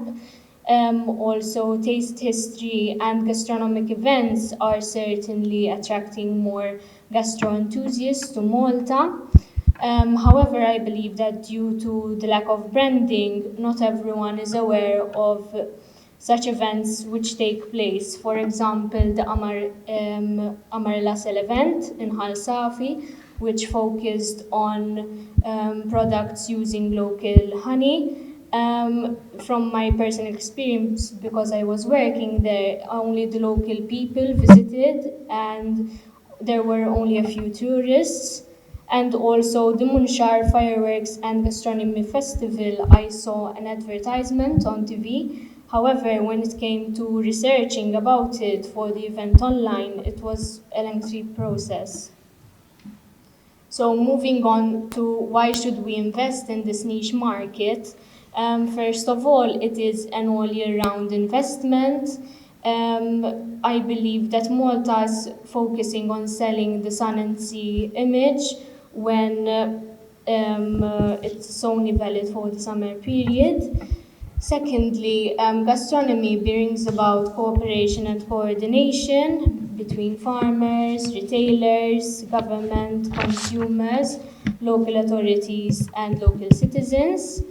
Also, taste history and gastronomic events are certainly attracting more gastro enthusiasts to Malta. However, I believe that due to the lack of branding, not everyone is aware of such events which take place. For example, the Amar Lasel event in Hal Safi, which focused on products using local honey. From my personal experience, because I was working there, only the local people visited and there were only a few tourists. And also the Munshar Fireworks and Gastronomy Festival, I saw an advertisement on TV. However, when it came to researching about it for the event online, it was a lengthy process. So moving on to why should we invest in this niche market? First of all, it is an all year round investment. I believe that Malta is focusing on selling the sun and sea image when it's only valid for the summer period. Secondly, gastronomy brings about cooperation and coordination between farmers, retailers, government, consumers, local authorities, and local citizens.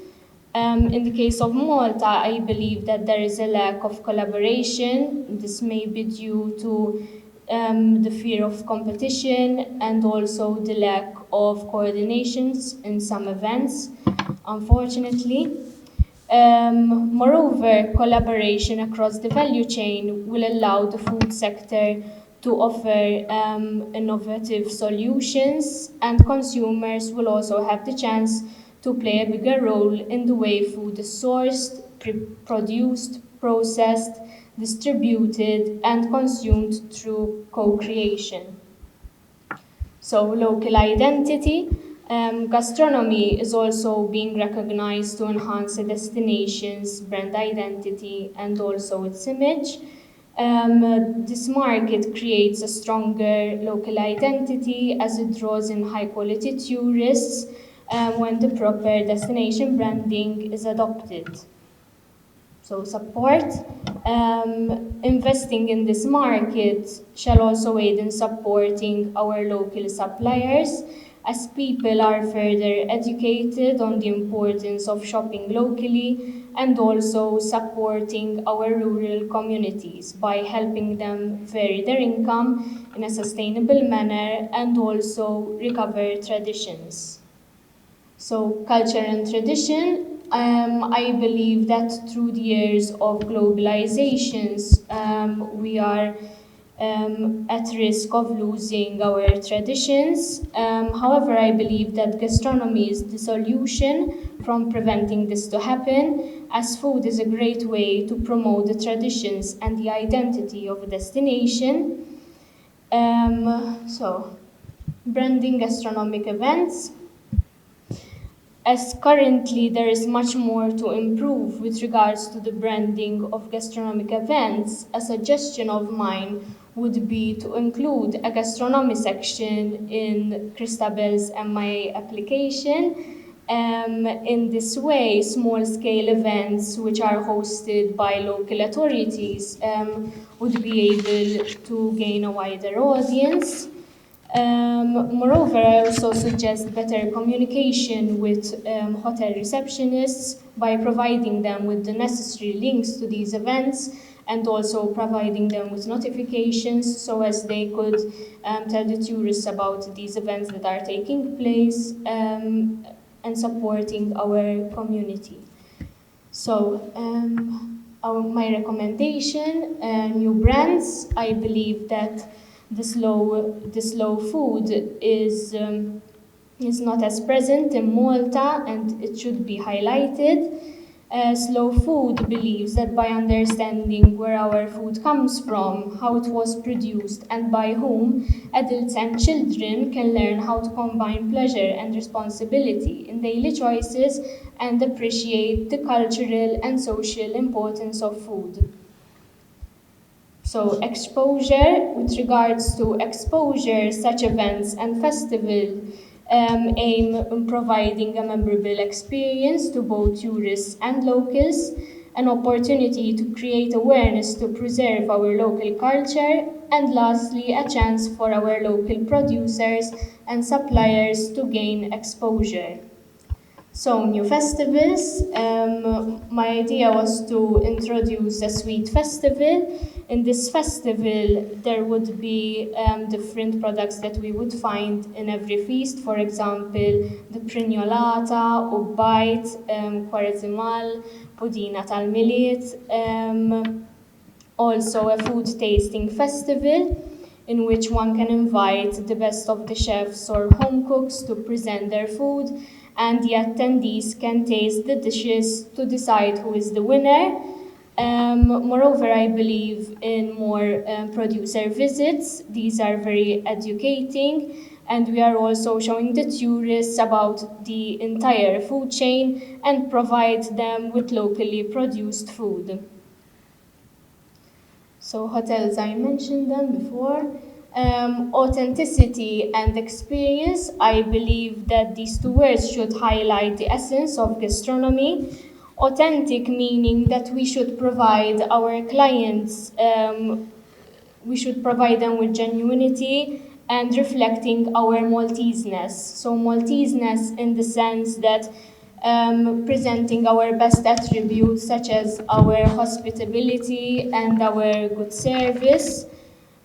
In the case of Malta, I believe that there is a lack of collaboration. This may be due to the fear of competition and also the lack of coordinations in some events, unfortunately. Moreover, collaboration across the value chain will allow the food sector to offer innovative solutions, and consumers will also have the chance to play a bigger role in the way food is sourced, produced, processed, distributed, and consumed through co-creation. So local identity. Gastronomy is also being recognized to enhance a destination's brand identity and also its image. This market creates a stronger local identity as it draws in high-quality tourists when the proper destination branding is adopted. So support. Investing in this market shall also aid in supporting our local suppliers as people are further educated on the importance of shopping locally and also supporting our rural communities by helping them vary their income in a sustainable manner and also recover traditions. So culture and tradition. I believe that through the years of globalizations, we are at risk of losing our traditions. However, I believe that gastronomy is the solution from preventing this to happen, as food is a great way to promote the traditions and the identity of a destination. So, branding gastronomic events. As currently there is much more to improve with regards to the branding of gastronomic events, a suggestion of mine would be to include a gastronomy section in Christabel's MIA application. In this way, small-scale events which are hosted by local authorities would be able to gain a wider audience. Moreover, I also suggest better communication with hotel receptionists by providing them with the necessary links to these events and also providing them with notifications so as they could tell the tourists about these events that are taking place and supporting our community. So, my recommendation, new brands. I believe that the slow food is not as present in Malta and it should be highlighted. Slow food believes that by understanding where our food comes from, how it was produced and by whom, adults and children can learn how to combine pleasure and responsibility in daily choices and appreciate the cultural and social importance of food. So exposure, with regards to exposure, such events and festivals aim in providing a memorable experience to both tourists and locals, an opportunity to create awareness to preserve our local culture, and lastly, a chance for our local producers and suppliers to gain exposure. So, new festivals. My idea was to introduce a sweet festival. In this festival, there would be different products that we would find in every feast. For example, the prignolata, ubbajt, quaresimal, pudina tal-miliet. Also, a food tasting festival in which one can invite the best of the chefs or home cooks to present their food, and the attendees can taste the dishes to decide who is the winner. Moreover, I believe in more producer visits. These are very educating, and we are also showing the tourists about the entire food chain and provide them with locally produced food. So hotels, I mentioned them before. Authenticity and experience, I believe that these two words should highlight the essence of gastronomy. Authentic meaning that we should provide our clients, we should provide them with genuinity and reflecting our Malteseness. So Malteseness in the sense that presenting our best attributes such as our hospitality and our good service.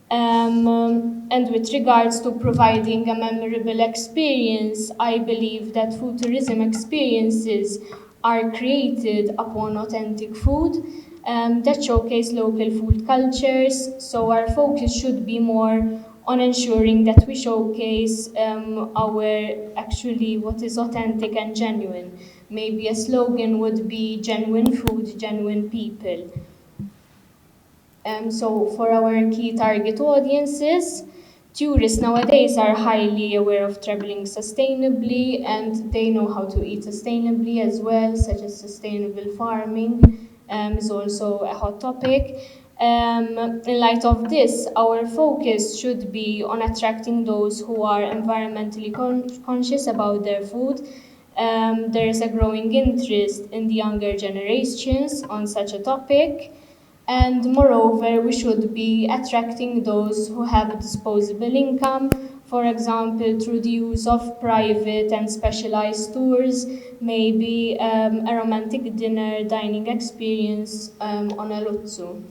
And with regards to providing a memorable experience, I believe that food tourism experiences are created upon authentic food that showcase local food cultures. So our focus should be more on ensuring that we showcase actually what is authentic and genuine. Maybe a slogan would be genuine food, genuine people. So for our key target audiences, tourists nowadays are highly aware of traveling sustainably, and they know how to eat sustainably as well, such as sustainable farming is also a hot topic. In light of this, our focus should be on attracting those who are environmentally conscious about their food. There is a growing interest in the younger generations on such a topic. And moreover, we should be attracting those who have a disposable income, for example, through the use of private and specialized tours, maybe a romantic dinner dining experience on a lotso.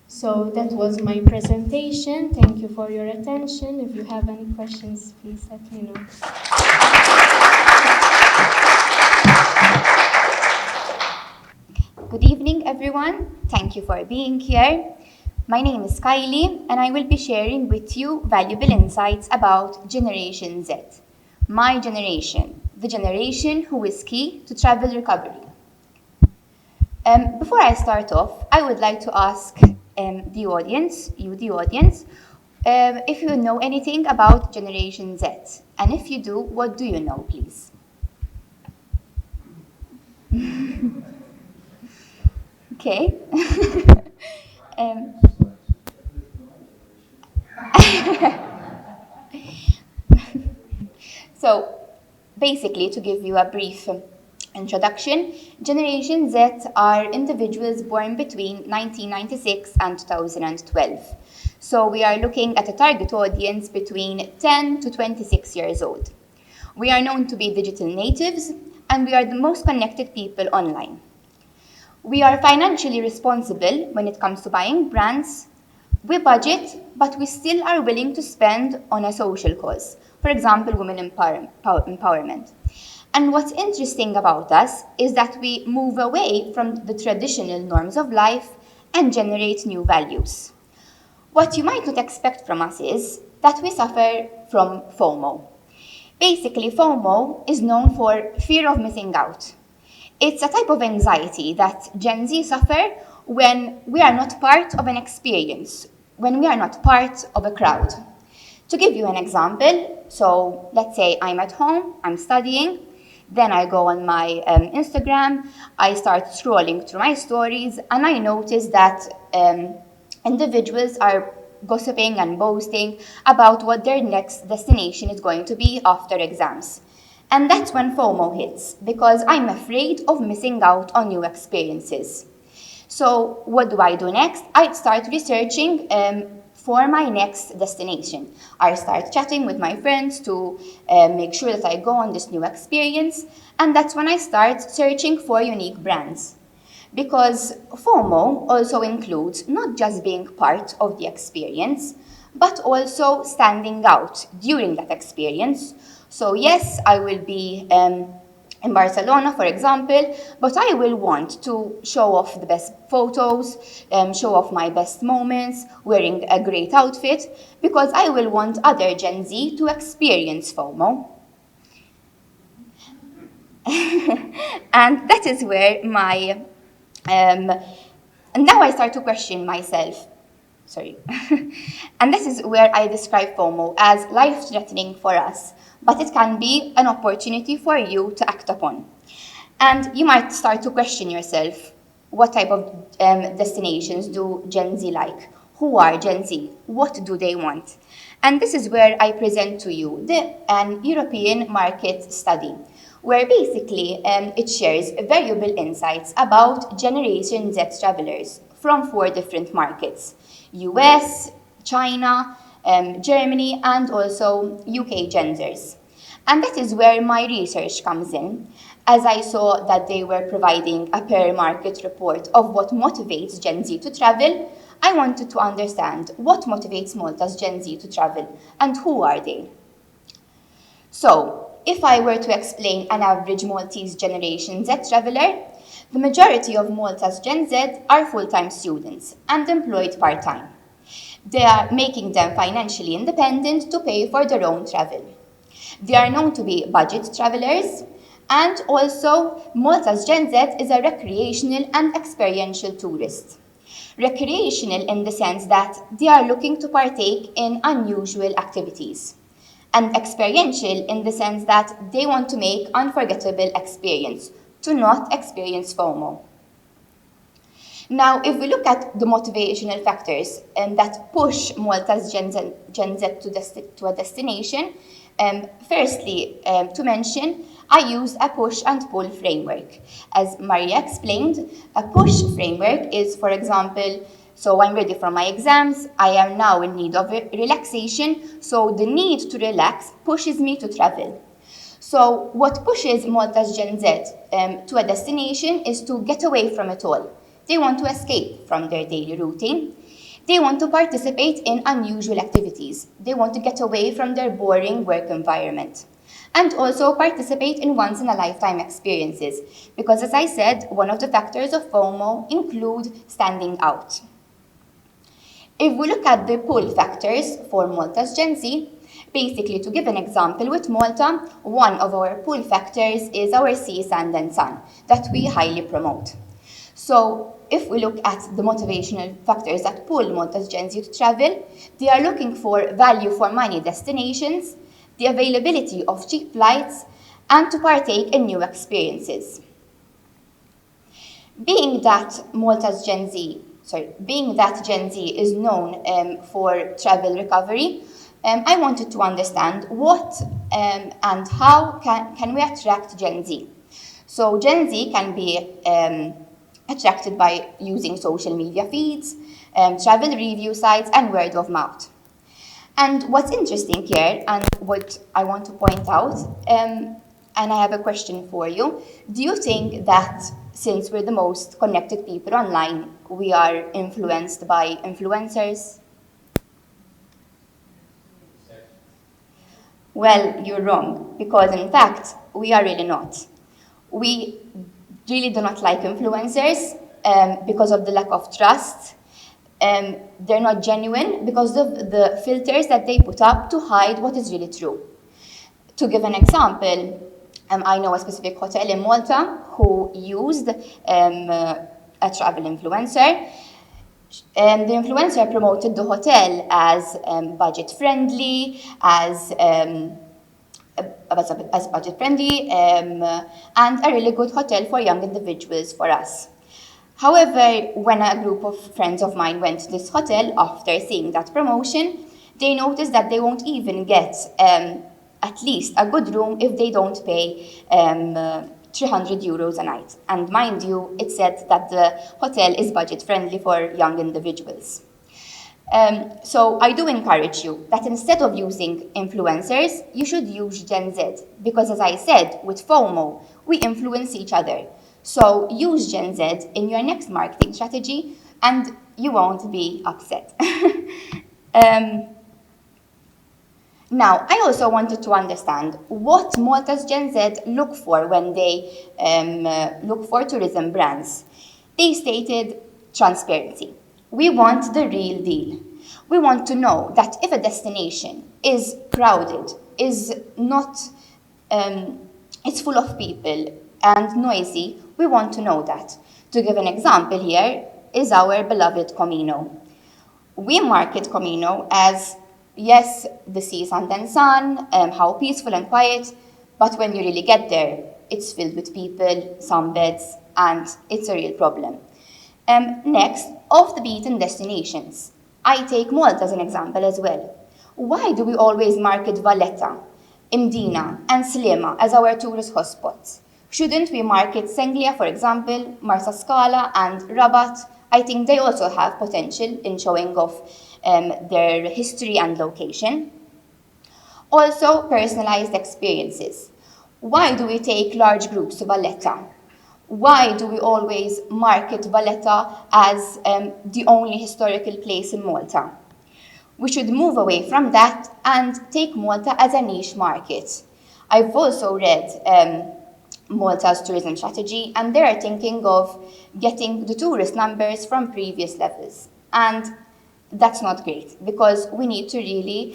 So that was my presentation. Thank you for your attention. If you have any questions, please let me know. Good evening, everyone. Thank you for being here. My name is Kylie, and I will be sharing with you valuable insights about Generation Z, my generation, the generation who is key to travel recovery. Before I start off, I would like to ask the audience, if you know anything about Generation Z, and if you do, what do you know, please? Okay. So, basically, to give you a brief introduction, Generation Z are individuals born between 1996 and 2012. So we are looking at a target audience between 10 to 26 years old. We are known to be digital natives, and we are the most connected people online. We are financially responsible when it comes to buying brands. We budget, but we still are willing to spend on a social cause. For example, women empowerment. And what's interesting about us is that we move away from the traditional norms of life and generate new values. What you might not expect from us is that we suffer from FOMO. Basically, FOMO is known for fear of missing out. It's a type of anxiety that Gen Z suffer when we are not part of an experience, when we are not part of a crowd. To give you an example, so let's say I'm at home, I'm studying, then I go on my Instagram, I start scrolling through my stories, and I notice that individuals are gossiping and boasting about what their next destination is going to be after exams. And that's when FOMO hits, because I'm afraid of missing out on new experiences. So what do I do next? I start researching for my next destination. I start chatting with my friends to make sure that I go on this new experience, and that's when I start searching for unique brands. Because FOMO also includes not just being part of the experience, but also standing out during that experience. So yes, I will be in Barcelona, for example, but I will want to show off the best photos, show off my best moments, wearing a great outfit, because I will want other Gen Z to experience FOMO. And that is where my, and now I start to question myself. Sorry. And this is where I describe FOMO as life-threatening for us, but it can be an opportunity for you to act upon. And you might start to question yourself, what type of destinations do Gen Z like? Who are Gen Z? What do they want? And this is where I present to you an European market study, where basically it shares valuable insights about Generation Z travelers from 4 different markets: US, China, Germany, and also UK genders. And that is where my research comes in, as I saw that they were providing a per market report of what motivates Gen Z to travel. I wanted to understand what motivates Malta's Gen Z to travel and who are they. So, if I were to explain an average Maltese Generation Z traveler, the majority of Malta's Gen Z are full-time students and employed part-time. They are making them financially independent to pay for their own travel. They are known to be budget travelers, and also Malta's Gen Z is a recreational and experiential tourist. Recreational in the sense that they are looking to partake in unusual activities. And experiential in the sense that they want to make unforgettable experience, to not experience FOMO. Now, if we look at the motivational factors that push Malta's Gen Z to a destination, firstly, to mention, I use a push and pull framework. As Maria explained, a push framework is, for example, so I'm ready for my exams, I am now in need of relaxation, so the need to relax pushes me to travel. So what pushes Malta's Gen Z to a destination is to get away from it all. They want to escape from their daily routine. They want to participate in unusual activities. They want to get away from their boring work environment. And also participate in once-in-a-lifetime experiences. Because as I said, one of the factors of FOMO include standing out. If we look at the pull factors for Malta's Gen Z, basically to give an example with Malta, one of our pull factors is our sea, sand and sun that we highly promote. So if we look at the motivational factors that pull Malta's Gen Z to travel, they are looking for value for money destinations, the availability of cheap flights, and to partake in new experiences. Being that Gen Z is known for travel recovery, I wanted to understand what and how can we attract Gen Z. So Gen Z can be attracted by using social media feeds, travel review sites, and word of mouth. And what's interesting here, and what I want to point out, and I have a question for you, do you think that since we're the most connected people online, we are influenced by influencers? Well, you're wrong, because in fact, we are really not. We really do not like influencers because of the lack of trust. They're not genuine because of the filters that they put up to hide what is really true. To give an example, I know a specific hotel in Malta who used a travel influencer. The influencer promoted the hotel as budget-friendly, as budget-friendly, and a really good hotel for young individuals for us. However, when a group of friends of mine went to this hotel after seeing that promotion, they noticed that they won't even get at least a good room if they don't pay 300 euros a night. And mind you, it said that the hotel is budget-friendly for young individuals. So I do encourage you that instead of using influencers, you should use Gen Z. Because as I said, with FOMO, we influence each other. So use Gen Z in your next marketing strategy and you won't be upset. Now, I also wanted to understand what Malta's Gen Z look for when they look for tourism brands. They stated transparency. We want the real deal. We want to know that if a destination is crowded, is not, it's full of people and noisy, we want to know that. To give an example here is our beloved Comino. We market Comino as, yes, the sea, sand and sun, how peaceful and quiet, but when you really get there, it's filled with people, sunbeds, and it's a real problem. Next, off-the-beaten destinations. I take Malta as an example as well. Why do we always market Valletta, Mdina, and Sliema as our tourist hotspots? Shouldn't we market Senglia, for example, Marsa Scala, and Rabat? I think they also have potential in showing off their history and location. Also, personalized experiences. Why do we take large groups to Valletta? Why do we always market Valletta as the only historical place in Malta? We should move away from that and take Malta as a niche market. I've also read Malta's tourism strategy, and they are thinking of getting the tourist numbers from previous levels. And that's not great, because we need to really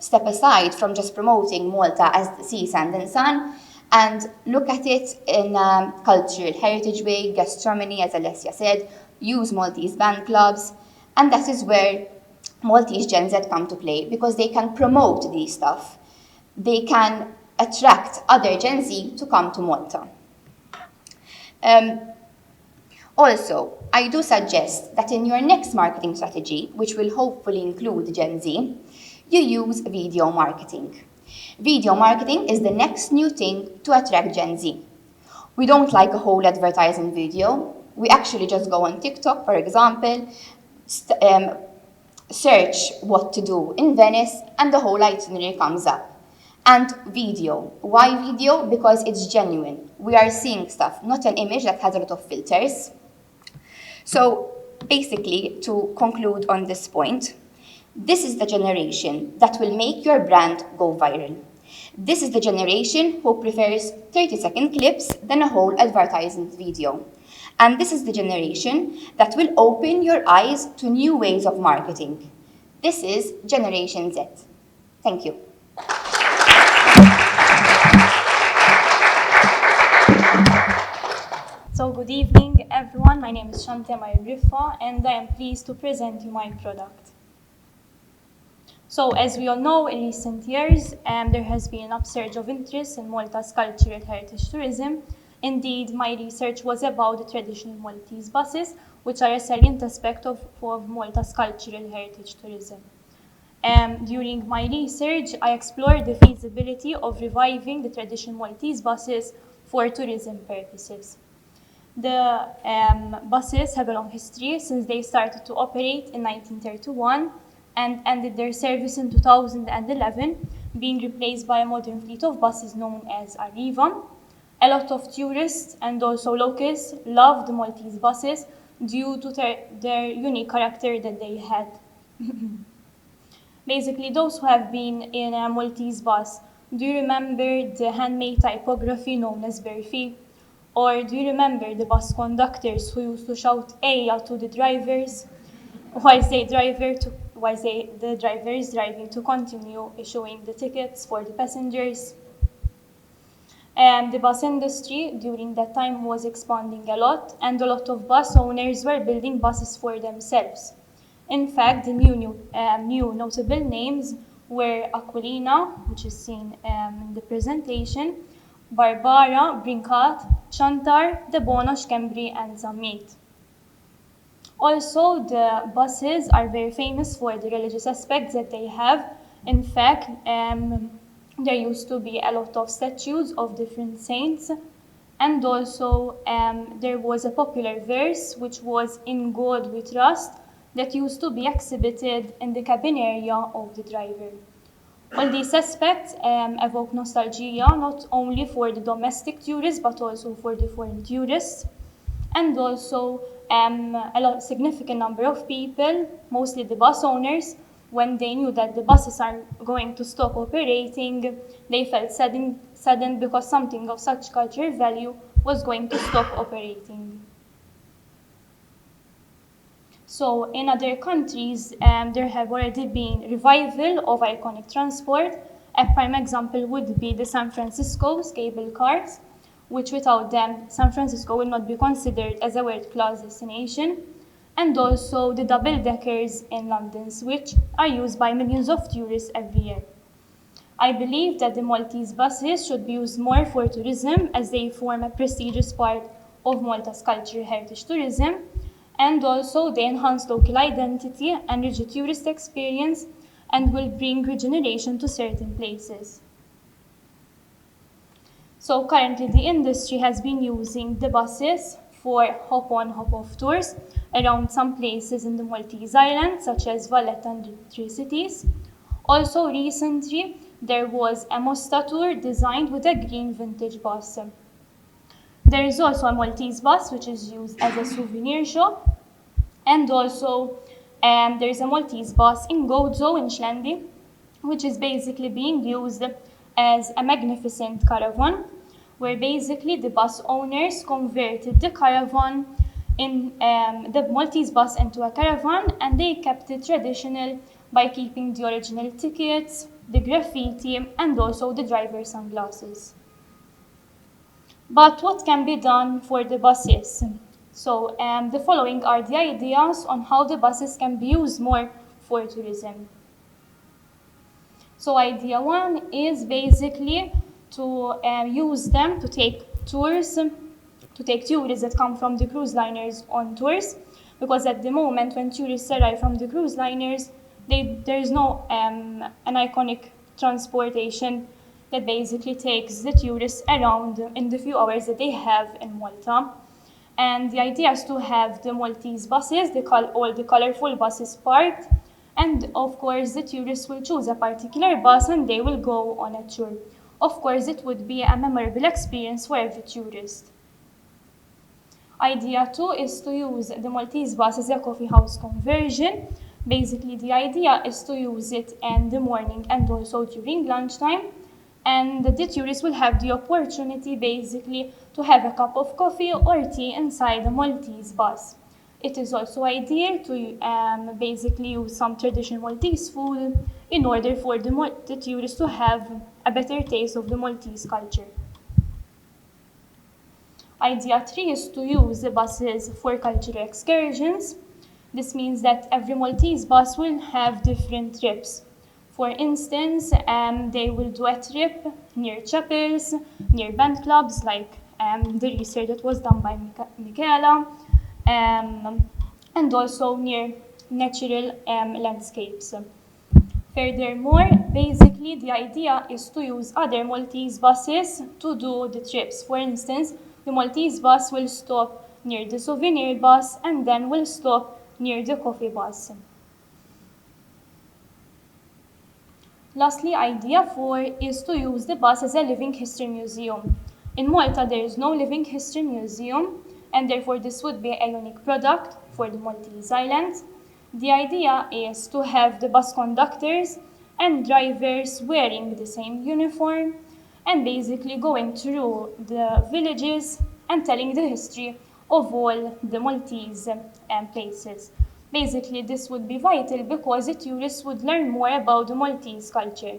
step aside from just promoting Malta as the sea, sand and sun, and look at it in a cultural heritage way, gastronomy, as Alessia said, use Maltese band clubs, and that is where Maltese Gen Z come to play, because they can promote these stuff. They can attract other Gen Z to come to Malta. Also, I do suggest that in your next marketing strategy, which will hopefully include Gen Z, you use video marketing. Video marketing is the next new thing to attract Gen Z. We don't like a whole advertising video. We actually just go on TikTok, for example, search what to do in Venice, and the whole itinerary comes up. And video. Why video? Because it's genuine. We are seeing stuff, not an image that has a lot of filters. So basically, to conclude on this point, this is the generation that will make your brand go viral. This is the generation who prefers 30-second clips than a whole advertising video. And this is the generation that will open your eyes to new ways of marketing. This is Generation Z. Thank you. So good evening, everyone. My name is Xanthe Briffa, and I am pleased to present you my product. So, as we all know, in recent years, there has been an upsurge of interest in Malta's cultural heritage tourism. Indeed, my research was about the traditional Maltese buses, which are a salient aspect of Malta's cultural heritage tourism. During my research, I explored the feasibility of reviving the traditional Maltese buses for tourism purposes. The buses have a long history since they started to operate in 1931 and ended their service in 2011, being replaced by a modern fleet of buses known as Arriva. A lot of tourists and also locals love the Maltese buses due to their unique character that they had. Basically, those who have been in a Maltese bus, do you remember the handmade typography known as Briffa? Or do you remember the bus conductors who used to shout "Eya" to the drivers whilst the driver is driving to continue issuing the tickets for the passengers? The bus industry during that time was expanding a lot, and a lot of bus owners were building buses for themselves. In fact, the new notable names were Aquilina, which is seen in the presentation, Barbara, Brincat, Chantar, Debonosh, Cambri, and Zammit. Also, the buses are very famous for the religious aspects that they have. In fact, there used to be a lot of statues of different saints, and also there was a popular verse which was "In God we trust" that used to be exhibited in the cabin area of the driver. All these aspects evoke nostalgia not only for the domestic tourists but also for the foreign tourists, and also a significant number of people, mostly the bus owners, when they knew that the buses are going to stop operating, they felt saddened because something of such cultural value was going to stop operating. So in other countries, there have already been revival of iconic transport. A prime example would be the San Francisco's cable cars, which without them, San Francisco will not be considered as a world-class destination, and also the double-deckers in London, which are used by millions of tourists every year. I believe that the Maltese buses should be used more for tourism, as they form a prestigious part of Malta's cultural heritage tourism, and also they enhance local identity and enrich the tourist experience and will bring regeneration to certain places. So currently the industry has been using the buses for hop-on, hop-off tours around some places in the Maltese islands, such as Valletta and the Three Cities. Also recently, there was a Mosta tour designed with a green vintage bus. There is also a Maltese bus, which is used as a souvenir shop. And also, there is a Maltese bus in Gozo in Xanthe, which is basically being used as a magnificent caravan, where basically the bus owners converted the caravan in the Maltese bus into a caravan, and they kept it traditional by keeping the original tickets, the graffiti, and also the driver's sunglasses. But what can be done for the buses? So the following are the ideas on how the buses can be used more for tourism. So idea one is basically to use them to take tourists that come from the cruise liners on tours, because at the moment when tourists arrive from the cruise liners, there is no an iconic transportation that basically takes the tourists around in the few hours that they have in Malta. And the idea is to have the Maltese buses, all the colorful buses parked, and of course the tourists will choose a particular bus and they will go on a tour. Of course it would be a memorable experience for every tourist. Idea 2 is to use the Maltese bus as a coffee house conversion. Basically the idea is to use it in the morning and also during lunchtime, and the tourists will have the opportunity basically to have a cup of coffee or tea inside the Maltese bus. It is also ideal to basically use some traditional Maltese food in order for the tourists to have a better taste of the Maltese culture. Idea 3 is to use the buses for cultural excursions. This means that every Maltese bus will have different trips. For instance, they will do a trip near chapels, near band clubs, like the research that was done by Michaela, and also near natural landscapes. Furthermore, basically the idea is to use other Maltese buses to do the trips. For instance, the Maltese bus will stop near the souvenir bus and then will stop near the coffee bus. Lastly, idea 4 is to use the bus as a living history museum. In Malta, there is no living history museum, and therefore this would be a unique product for the Maltese islands. The idea is to have the bus conductors and drivers wearing the same uniform and basically going through the villages and telling the history of all the Maltese places. Basically, this would be vital because the tourists would learn more about the Maltese culture.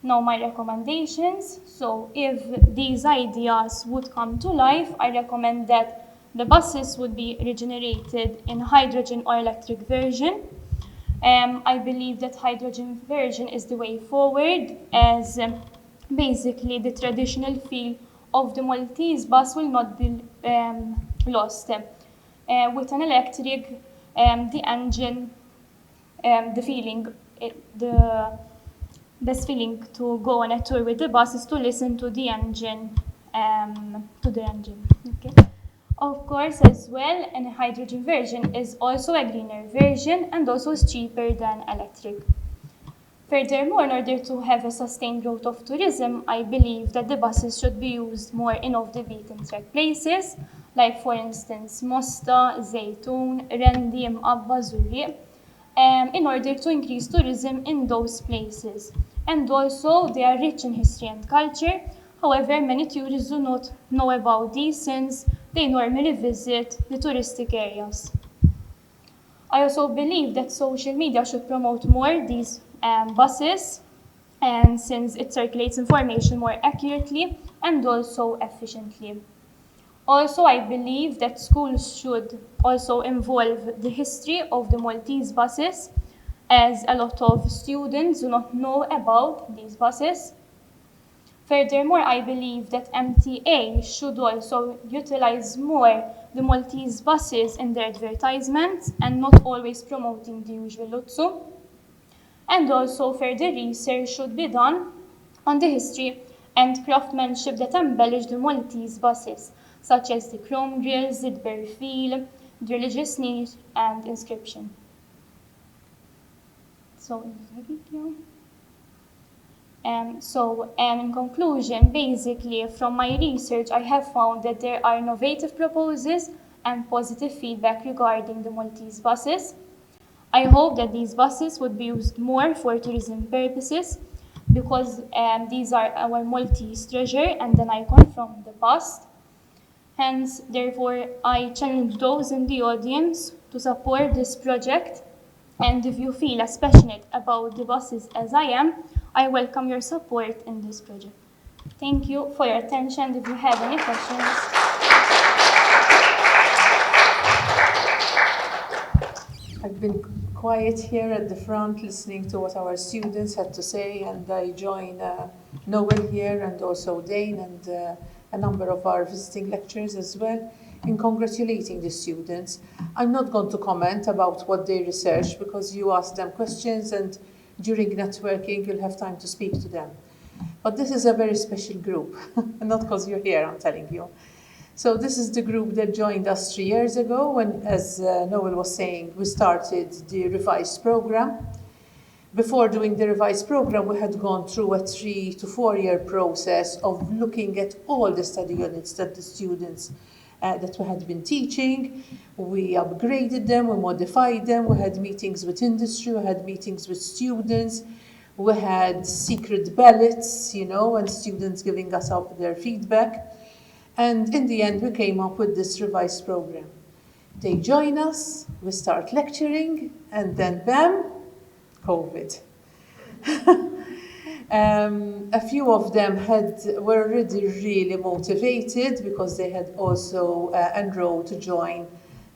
Now my recommendations. So if these ideas would come to life, I recommend that the buses would be regenerated in hydrogen or electric version. I believe that hydrogen version is the way forward, as basically the traditional feel of the Maltese bus will not be lost. With an electric, the engine, the feeling, the best feeling to go on a tour with the bus is to listen to the engine, Okay. Of course, as well, a hydrogen version is also a greener version and also is cheaper than electric. Furthermore, in order to have a sustained growth of tourism, I believe that the buses should be used more in off-the-beaten-track places, like for instance, Mosta, Zaytun, Rendi, Mqabba, Zurriq, in order to increase tourism in those places. And also, they are rich in history and culture. However, many tourists do not know about these since they normally visit the touristic areas. I also believe that social media should promote more these buses, and since it circulates information more accurately and also efficiently. Also, I believe that schools should also involve the history of the Maltese buses, as a lot of students do not know about these buses. Furthermore, I believe that MTA should also utilize more the Maltese buses in their advertisements and not always promoting the usual Lutsu. And also further research should be done on the history and craftsmanship that embellish the Maltese buses, such as the chrome grills, the perfil, the religious niche, and inscription. So, in conclusion, basically, from my research, I have found that there are innovative proposals and positive feedback regarding the Maltese buses. I hope that these buses would be used more for tourism purposes because these are our Maltese treasure and an icon from the past. Hence, therefore, I challenge those in the audience to support this project. And if you feel as passionate about the buses as I am, I welcome your support in this project. Thank you for your attention. If you have any questions. I've been quiet here at the front listening to what our students had to say, and I join Noel here and also Dane and a number of our visiting lecturers as well in congratulating the students. I'm not going to comment about what they researched because you asked them questions and during networking you'll have time to speak to them. But this is a very special group, not because you're here, I'm telling you. So this is the group that joined us 3 years ago when, as Noel was saying, we started the revised program. Before doing the revised program, we had gone through a 3 to 4 year process of looking at all the study units that the students that we had been teaching. We upgraded them, we modified them, we had meetings with industry, we had meetings with students, we had secret ballots, and students giving us out their feedback. And in the end, we came up with this revised program. They join us, we start lecturing, and then bam, COVID. A few of them were already really motivated because they had also enrolled to join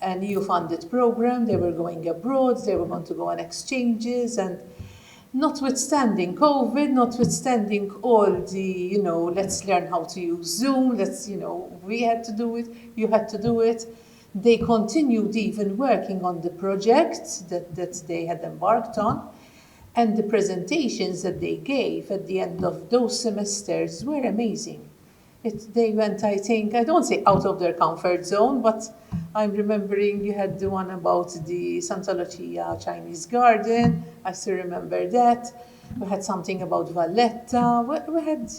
a new funded program. They were going abroad, they were going to go on exchanges, and notwithstanding COVID, notwithstanding all the, let's learn how to use Zoom, we had to do it, you had to do it. They continued even working on the projects that they had embarked on. And the presentations that they gave at the end of those semesters were amazing. They went, I think, I don't say out of their comfort zone, but I'm remembering you had the one about the Santa Lucia Chinese garden. I still remember that. We had something about Valletta. We had,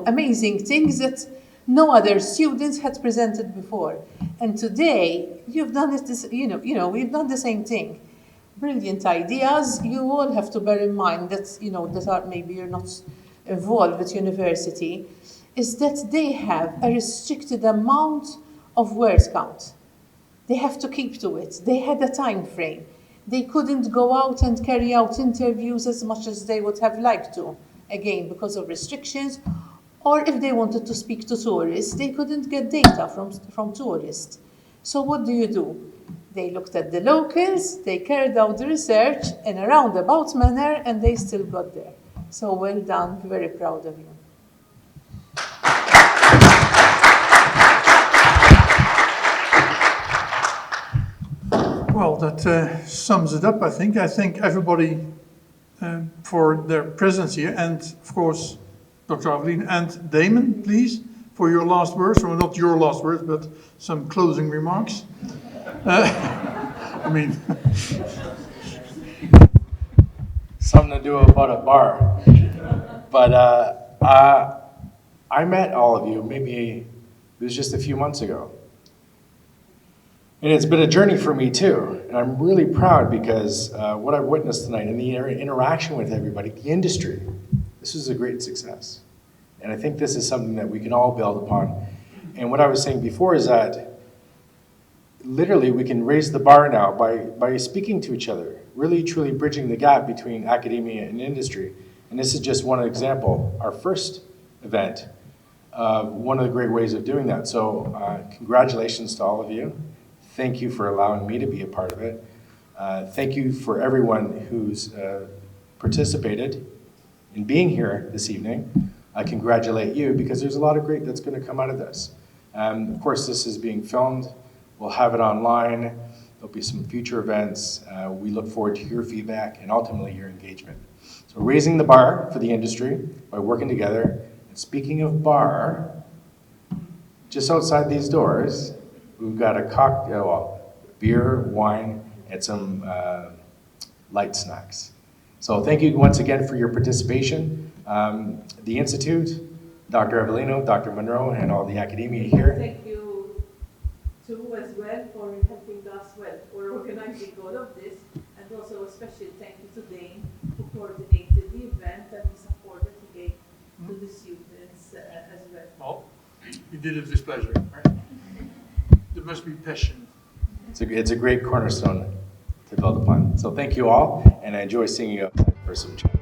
amazing things that no other students had presented before. And today, you've done it, we've done the same thing. Brilliant ideas. You all have to bear in mind that, maybe you're not involved with university, is that they have a restricted amount of word count. They have to keep to it. They had a time frame. They couldn't go out and carry out interviews as much as they would have liked to, again, because of restrictions. Or if they wanted to speak to tourists, they couldn't get data from tourists. So what do? They looked at the locals, they carried out the research in a roundabout manner, and they still got there. So well done, very proud of you. Well, that sums it up, I think. I thank everybody for their presence here, and of course, Dr. Aveline and Damon, please, for your last words, or not your last words, but some closing remarks. Something to do about a bar. But I met all of you, maybe it was just a few months ago. And it's been a journey for me too. And I'm really proud because what I've witnessed tonight and the interaction with everybody, the industry, this was a great success. And I think this is something that we can all build upon. And what I was saying before is that literally we can raise the bar now by speaking to each other, really truly bridging the gap between academia and industry. And this is just one example, our first event, one of the great ways of doing that. So congratulations to all of you. Thank you for allowing me to be a part of it. Thank you for everyone who's participated in being here this evening. I congratulate you because there's a lot of great that's going to come out of this. Of course, this is being filmed. We'll have it online. There'll be some future events. We look forward to your feedback and ultimately your engagement. So raising the bar for the industry by working together. And speaking of bar, just outside these doors, we've got a cocktail, beer, wine, and some light snacks. So thank you once again for your participation. The Institute, Dr. Avellino, Dr. Monroe, and all the academia here. Thank you too as well for helping us for organizing all of this, and also a special thank you to Dane who coordinated the event and the support that he gave to the students as well. Well, you did it with pleasure. There must be passion. It's a great cornerstone to build upon. So thank you all, and I enjoy seeing you up for some chat.